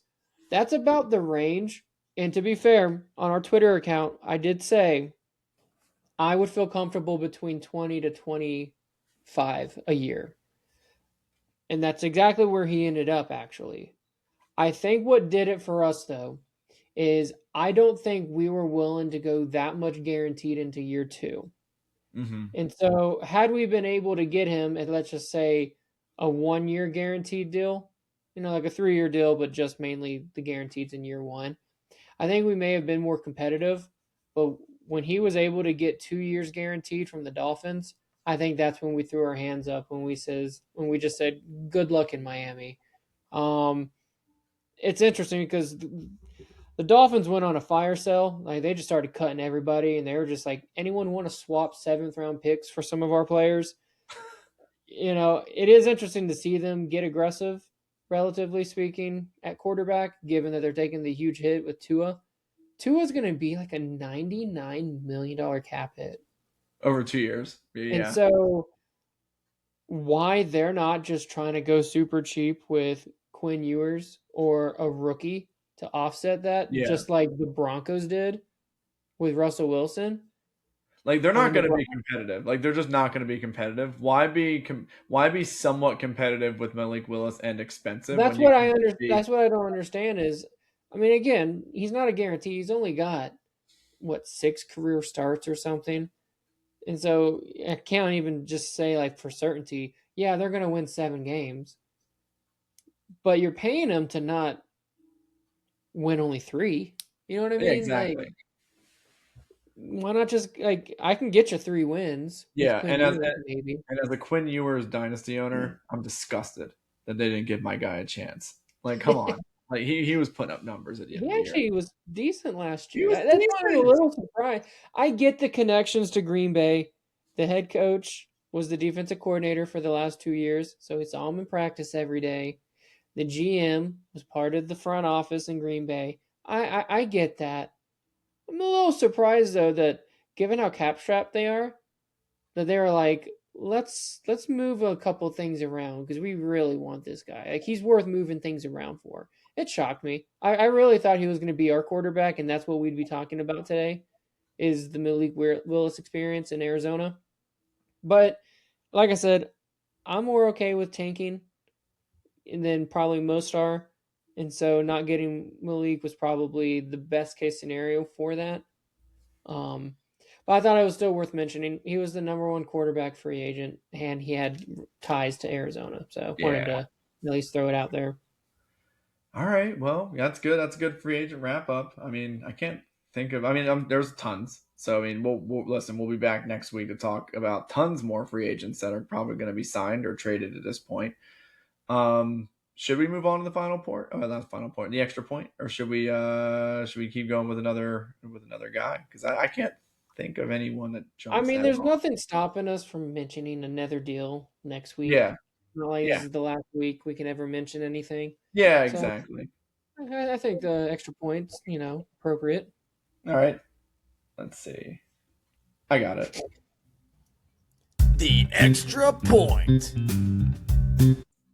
that's about the range. And to be fair, on our Twitter account, I did say I would feel comfortable between 20 to 25 a year. And that's exactly where he ended up, actually. I think what did it for us, though, is I don't think we were willing to go that much guaranteed into year two. Mm-hmm. And so, had we been able to get him at, let's just say, a 1 year guaranteed deal, like a 3 year deal, but just mainly the guarantees in year one, I think we may have been more competitive. But when he was able to get 2 years guaranteed from the Dolphins, I think that's when we threw our hands up when we just said, "Good luck in Miami." Um, it's interesting because the Dolphins went on a fire sale. Like they just started cutting everybody, and they were just like, "Anyone want to swap seventh round picks for some of our players?" It is interesting to see them get aggressive, relatively speaking, at quarterback, given that they're taking the huge hit with Tua. Tua's going to be like a $99 million cap hit. Over 2 years. And Yeah. so, why they're not just trying to go super cheap with Quinn Ewers or a rookie to offset that, Yeah. just like the Broncos did with Russell Wilson? Like they're I not mean, the going to Bron- be competitive. Like they're just not going to be competitive. Why be somewhat competitive with Malik Willis and expensive when that's you what can I under. just be? That's what I don't understand is, I mean, again, he's not a guarantee. He's only got what 6 career starts or something. And so I can't even just say like for certainty, yeah, they're going to win 7 games, but you're paying them to not win only 3. You know what I Yeah, mean? Like, exactly. why not just like I can get you 3 wins with Yeah, Quinn and as Ewers, maybe. and as a Quinn Ewers dynasty owner, I'm disgusted that they didn't give my guy a chance. Like, come on. Like he was putting up numbers at the end He of the year. actually was decent last He year. was That's why I'm a decent. little surprised. I get the connections to Green Bay. The head coach was the defensive coordinator for the last 2 years, so he saw him in practice every day. The GM was part of the front office in Green Bay. I get that. I'm a little surprised though that given how cap strapped they are, that they were like, let's move a couple things around because we really want this guy. Like he's worth moving things around for. It shocked me. I really thought he was going to be our quarterback, and that's what we'd be talking about today, is the Malik Willis experience in Arizona. But like I said, I'm more okay with tanking and then probably most are. And so not getting Malik was probably the best case scenario for that. Um, but I thought it was still worth mentioning. He was the number one quarterback free agent, and he had ties to Arizona. So wanted Yeah. to at least throw it out there. All right. Well, that's good. That's a good free agent wrap up. I mean, I can't think of. I mean, there's tons. So I mean, we'll listen. We'll be back next week to talk about tons more free agents that are probably going to be signed or traded at this point. Should we move on to the final point? Oh, not the final point, the extra point, or should we keep going with another guy? Because I can't think of anyone that I jumps mean, out. there's nothing stopping us from mentioning another deal next week. Yeah. Not like this Yeah. is the last week we can ever mention anything. Yeah. So Exactly. I think the extra points, appropriate. All right. Let's see. I got it. The extra point.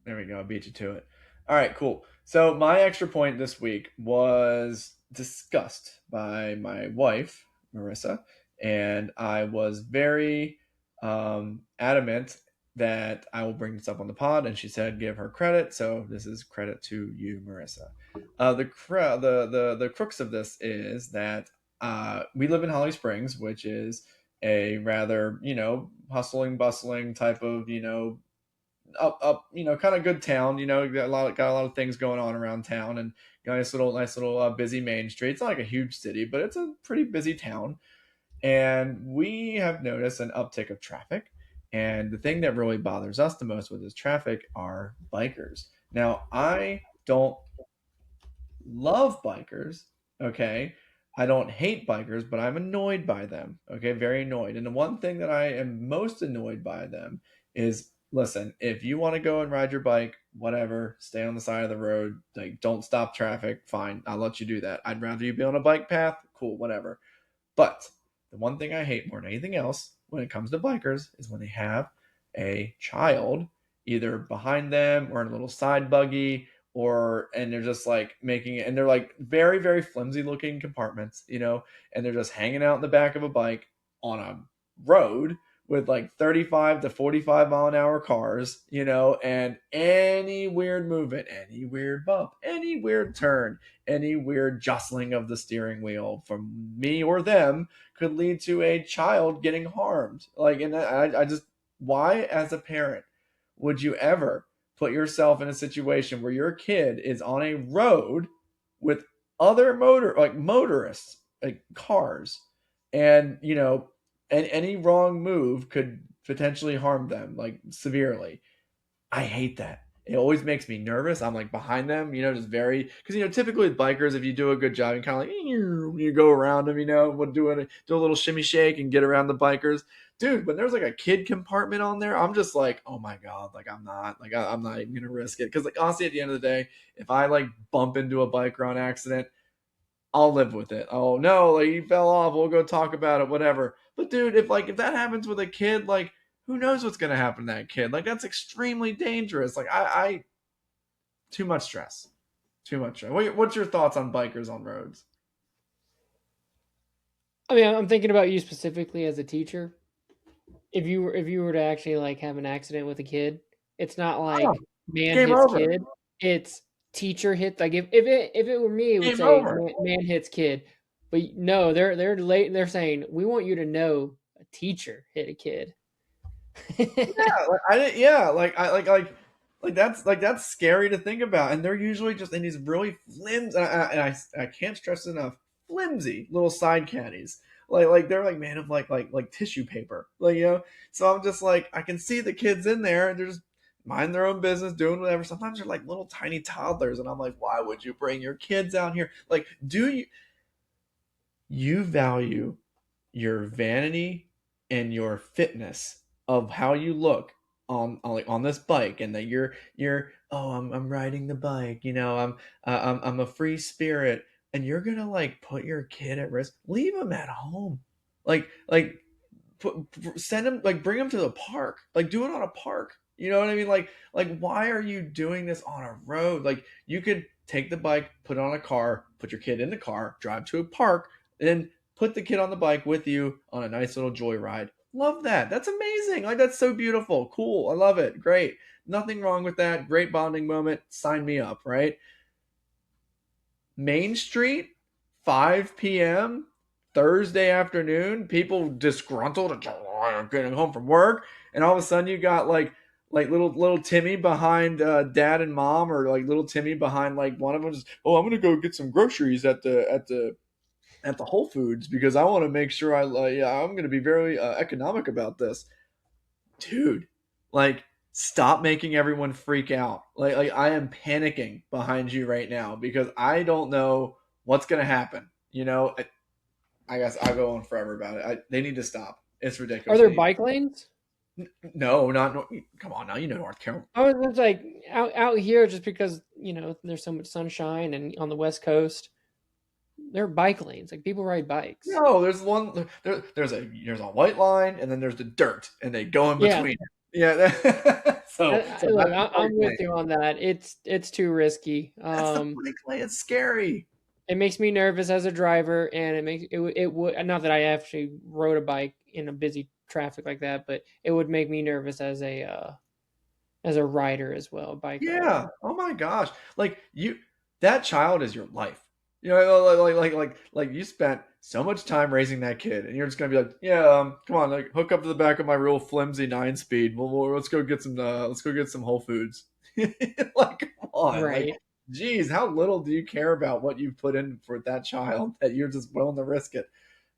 There we go. I beat you to it. All right, cool. So my extra point this week was discussed by my wife, Marissa, and I was very adamant that I will bring this up on the pod, and she said give her credit. So this is credit to you, Marissa. The crux of this is that we live in Holly Springs, which is a rather hustling, bustling type of up kind of good town. Got a lot of things going on around town, and nice little busy main street. It's not like a huge city, but it's a pretty busy town. And we have noticed an uptick of traffic. And the thing that really bothers us the most with this traffic are bikers. Now, I don't love bikers. Okay. I don't hate bikers, but I'm annoyed by them. Okay. Very annoyed. And the one thing that I am most annoyed by them is listen, if you want to go and ride your bike, whatever, stay on the side of the road. Like, don't stop traffic. Fine. I'll let you do that. I'd rather you be on a bike path. Cool. Whatever. But the one thing I hate more than anything else when it comes to bikers is when they have a child either behind them or in a little side buggy and they're just like making it, and they're like very, very flimsy looking compartments, and they're just hanging out in the back of a bike on a road with like 35 to 45 mile an hour cars, and any weird movement, any weird bump, any weird turn, any weird jostling of the steering wheel from me or them could lead to a child getting harmed. Like, and I just, why as a parent would you ever put yourself in a situation where your kid is on a road with other motorists, like cars, and and any wrong move could potentially harm them like severely. I hate that. It always makes me nervous. I'm like behind them, just very, because typically with bikers, if you do a good job, you kind of like you go around them, we'll do a little shimmy shake and get around the bikers. Dude, when there's like a kid compartment on there, I'm just like, oh my god, like I'm not even gonna risk it, because like honestly, at the end of the day, if I like bump into a biker on accident, I'll live with it. Oh no, like he fell off. We'll go talk about it, whatever. But dude, if that happens with a kid, like who knows what's gonna happen to that kid? Like that's extremely dangerous. Like I too much stress. Too much stress. What's your thoughts on bikers on roads? I mean, I'm thinking about you specifically as a teacher. If you were to actually like have an accident with a kid, it's not Oh, like man game hits over. kid. It's teacher hit. Like if it were me, it would Game say over. man hits kid. But no, they're late. They're saying we want you to know a teacher hit a kid. Yeah, like I didn't. Yeah, that's scary to think about. And they're usually just in these really flimsy, and I can't stress enough, flimsy little side caddies. Like they're like made of like tissue paper. So I'm just like I can see the kids in there and they're just mind their own business, doing whatever. Sometimes they're like little tiny toddlers, and I'm like, why would you bring your kids out here? Like, do you value your vanity and your fitness of how you look on this bike, and that you're oh I'm riding the bike, I'm a free spirit, and you're gonna like put your kid at risk? Leave him at home. Like send him, like bring him to the park, like do it on a park, you know what I mean? Like why are you doing this on a road? Like you could take the bike, put it on a car, put your kid in the car, drive to a park, and then put the kid on the bike with you on a nice little joyride. Love that. That's amazing. Like that's so beautiful. Cool. I love it. Great. Nothing wrong with that. Great bonding moment. Sign me up, right? Main Street, 5 p.m. Thursday afternoon, people disgruntled and getting home from work, and all of a sudden you got like little Timmy behind dad and mom, or like little Timmy behind like one of them. Just, oh, I'm gonna go get some groceries at the Whole Foods because I want to make sure I'm gonna be very economic about this, dude. Like, stop making everyone freak out. Like I am panicking behind you right now because I don't know what's gonna happen. I guess I'll go on forever about it. They need to stop. It's Are ridiculous. there bike lanes? No, not come on now. North Carolina. I was like out here just because there's so much sunshine and on the West Coast there are bike lanes. Like people ride bikes. No, there's one. There's a white line, and then there's the dirt, and they go in Yeah, between. Yeah. So Look, that's the play I'm with clay. you on that. It's too risky. That's the play clay. It's scary. It makes me nervous as a driver, and it would not that I actually rode a bike in a busy traffic like that, but it would make me nervous as a rider as well, a bike Yeah. rider. Oh my gosh. Like that child is your life. You know, like you spent so much time raising that kid, and you're just gonna be like, yeah, come on, like hook up to the back of my real flimsy 9 speed. Let's go get some Whole Foods. Like, come on, like, Right. geez, how little do you care about what you put in for that child that you're just willing to risk it?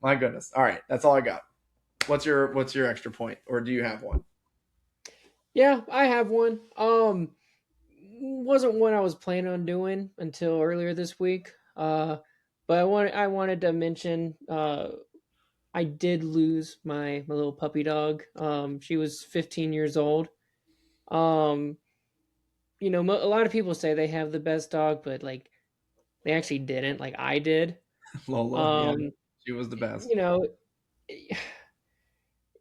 My goodness. All right, that's all I got. What's your extra point, or do you have one? Yeah, I have one. Wasn't one I was planning on doing until earlier this week. But I wanted to mention I did lose my little puppy dog. She was 15 years old. Um, a lot of people say they have the best dog, but like they actually didn't. Like I did. Lola, yeah, Um, she was the best. you know,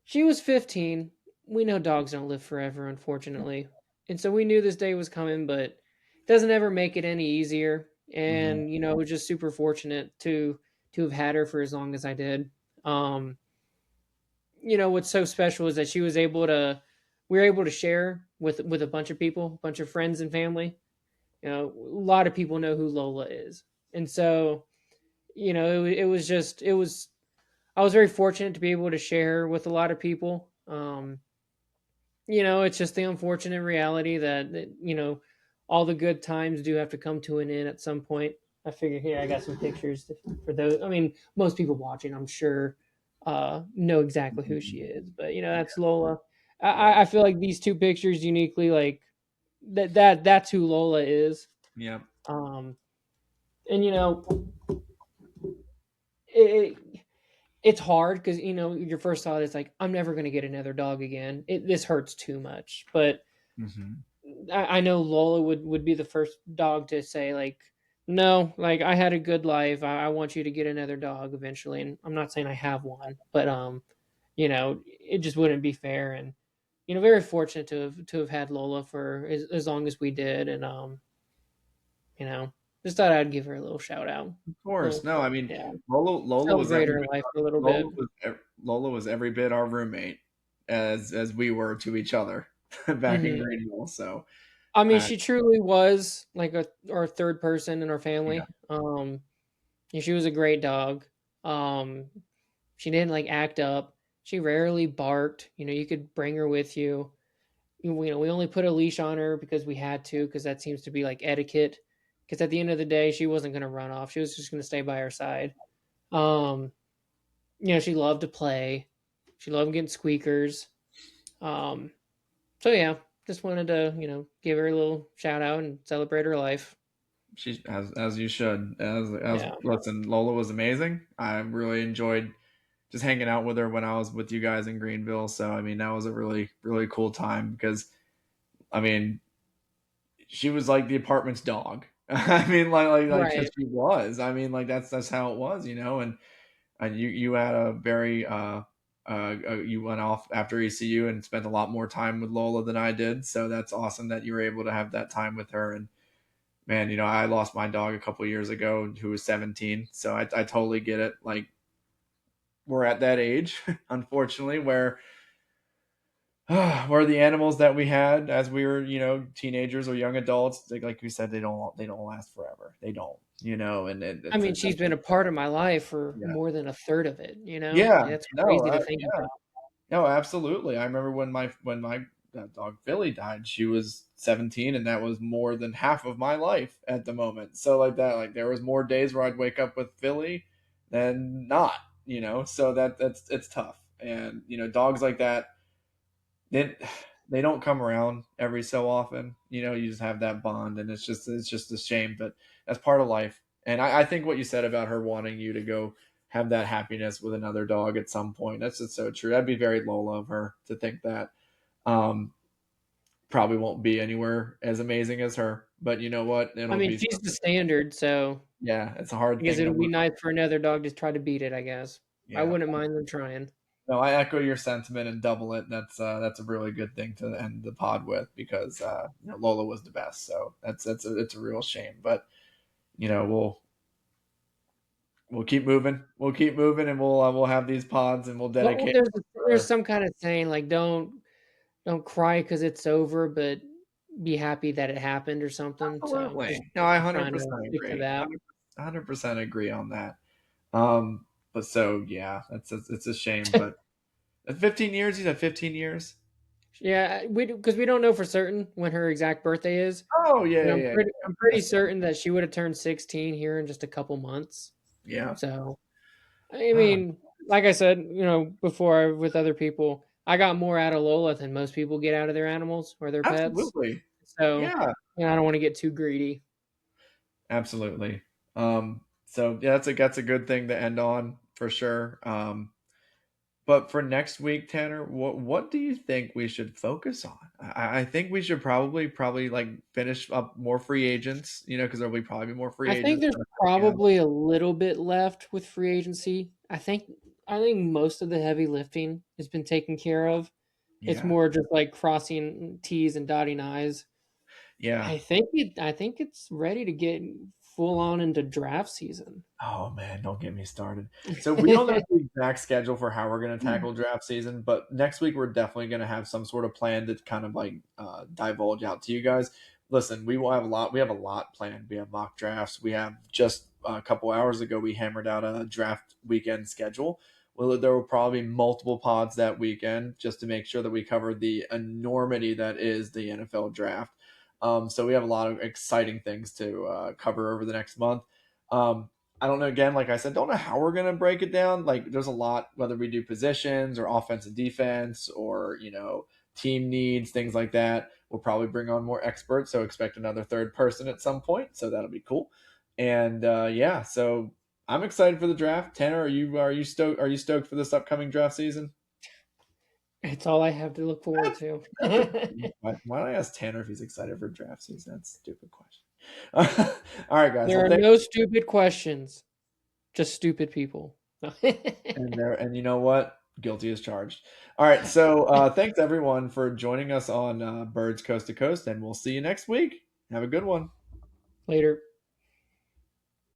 she was 15. We know dogs don't live forever, unfortunately. And so we knew this day was coming, but it doesn't ever make it any easier. Hmm. And, we're just super fortunate to have had her for as long as I did. Um, what's so special is that we were able to share with a bunch of people, a bunch of friends and family. A lot of people know who Lola is. And so, it was just it was I was very fortunate to be able to share with a lot of people. It's just the unfortunate reality that all the good times do have to come to an end at some point. I figure here I got some pictures for those. I mean, most people watching, I'm sure, know exactly who she is. But that's Lola. Yeah. I feel like these two pictures uniquely like that's who Lola is. Yeah. Um, and it, it's hard because your first thought is like I'm never going to get another dog again. This hurts too much, but Hmm. I know Lola would be the first dog to say like no, like I had a good life. I want you to get another dog eventually, and I'm not saying I have one, but it just wouldn't be fair. And very fortunate to have had Lola for as long as we did, and you know, just thought I'd give her a little shout out, Of course. little No, I mean, yeah, Lola was celebrate every her bit life for a little Lola bit. was Lola was every bit our roommate as we were to each other back in Hmm. Greenville. So, I mean, uh, she truly was like our third person in our yeah, family. And she was a great dog. Um, she didn't like act up. She rarely barked. You could bring her with you. We only put a leash on her because we had to, because that seems to be like etiquette. Because at the end of the day, she wasn't going to run off. She was just going to stay by our side. Um, she loved to play. She loved getting squeakers. Um, so yeah, just wanted to give her a little shout out and celebrate her life. she as you should. As Yeah. listen, Lola was amazing. I really enjoyed just hanging out with her when I was with you guys in Greenville. So, I mean, that was a really cool time because I mean, she was like the apartment's dog. I mean, like, Right. because she was. I mean, like that's how it was, and you had a very you went off after ECU and spent a lot more time with Lola than I did. So that's awesome that you were able to have that time with her. And man, I lost my dog a couple years ago who was 17. So I totally get it. Like we're at that age, unfortunately, where where the animals that we had as we were, teenagers or young adults, like we said, they don't last forever. They don't, and I mean, she's been a part of my life for yeah. more than a third of it. Yeah, Like, that's no, crazy to think yeah, about. no, absolutely. I remember when my dog Philly died. She was 17, and that was more than half of my life at the moment. So like that, like there was more days where I'd wake up with Philly than not. So it's tough, and dogs like that they they don't come around every so often. You just have that bond, and it's just a shame, but that's part of life. And I think what you said about her wanting you to go have that happiness with another dog at some point, that's just so true. That'd be very Lola of her to think that. Um, Probably won't be anywhere as amazing as her, but you know what? I It'll mean, be she's the something. standard, so Yeah, it's a I hard guess thing it to would be live. nice for another dog to try to beat it. I guess I Yeah. wouldn't mind them trying. No, I echo your sentiment and double it. That's a really good thing to end the pod with because Lola was the best. So it's a real shame, but we'll keep moving. We'll keep moving, and we'll have these pods, and we'll Well, dedicate. there's some kind of saying like don't cry because it's over, but be happy that it happened or something. So Absolutely. No, I trying to 100% stick to agree. that. 100% agree on that. But so yeah, it's a shame. But 15 years. You said 15 years. Yeah, because we don't know for certain when her exact birthday is, Oh yeah, but yeah, yeah. I'm Yeah. pretty certain that she would have turned 16 here in just a couple months. Yeah. So I Ah, mean, like I said, before with other people, I got more out of Lola than most people get out of their animals or their pets. absolutely. So Yeah, I don't want to get too greedy. absolutely. So yeah, that's a good thing to end on for sure. But for next week, Tanner, what do you think we should focus on? I think we should probably like finish up more free agents, because there'll be probably more free I think agents. there's probably a little bit left with free agency. I think most of the heavy lifting has been taken care of. It's Yeah, more just like crossing T's and dotting I's. yeah. I think it's ready to get full on into draft season. Oh man, don't get me started. So we don't know the exact schedule for how we're going to tackle draft season, but next week we're definitely going to have some sort of plan to kind of like divulge out to you guys. Listen, we will have a lot. We have a lot planned. We have mock drafts. We have just a couple hours ago we hammered out a draft weekend schedule. Well, there will probably be multiple pods that weekend just to make sure that we cover the enormity that is the NFL draft. So we have a lot of exciting things to cover over the next month. Um, I don't know. Again, like I said, don't know how we're gonna break it down. Like, there's a lot whether we do positions or offense and defense or team needs, things like that. We'll probably bring on more experts, so expect another third person at some point. So that'll be cool. And yeah, so I'm excited for the draft. Tanner, are you stoked? Are you stoked for this upcoming draft season? It's all I have to look forward That's, to. that's a, why don't I ask Tanner if he's excited for draft season? That's a stupid question. All right, guys. There Well, are no stupid questions, just stupid people. and you know what? Guilty as charged. All right. So thanks everyone for joining us on Birds Coast to Coast, and we'll see you next week. Have a good one. Later.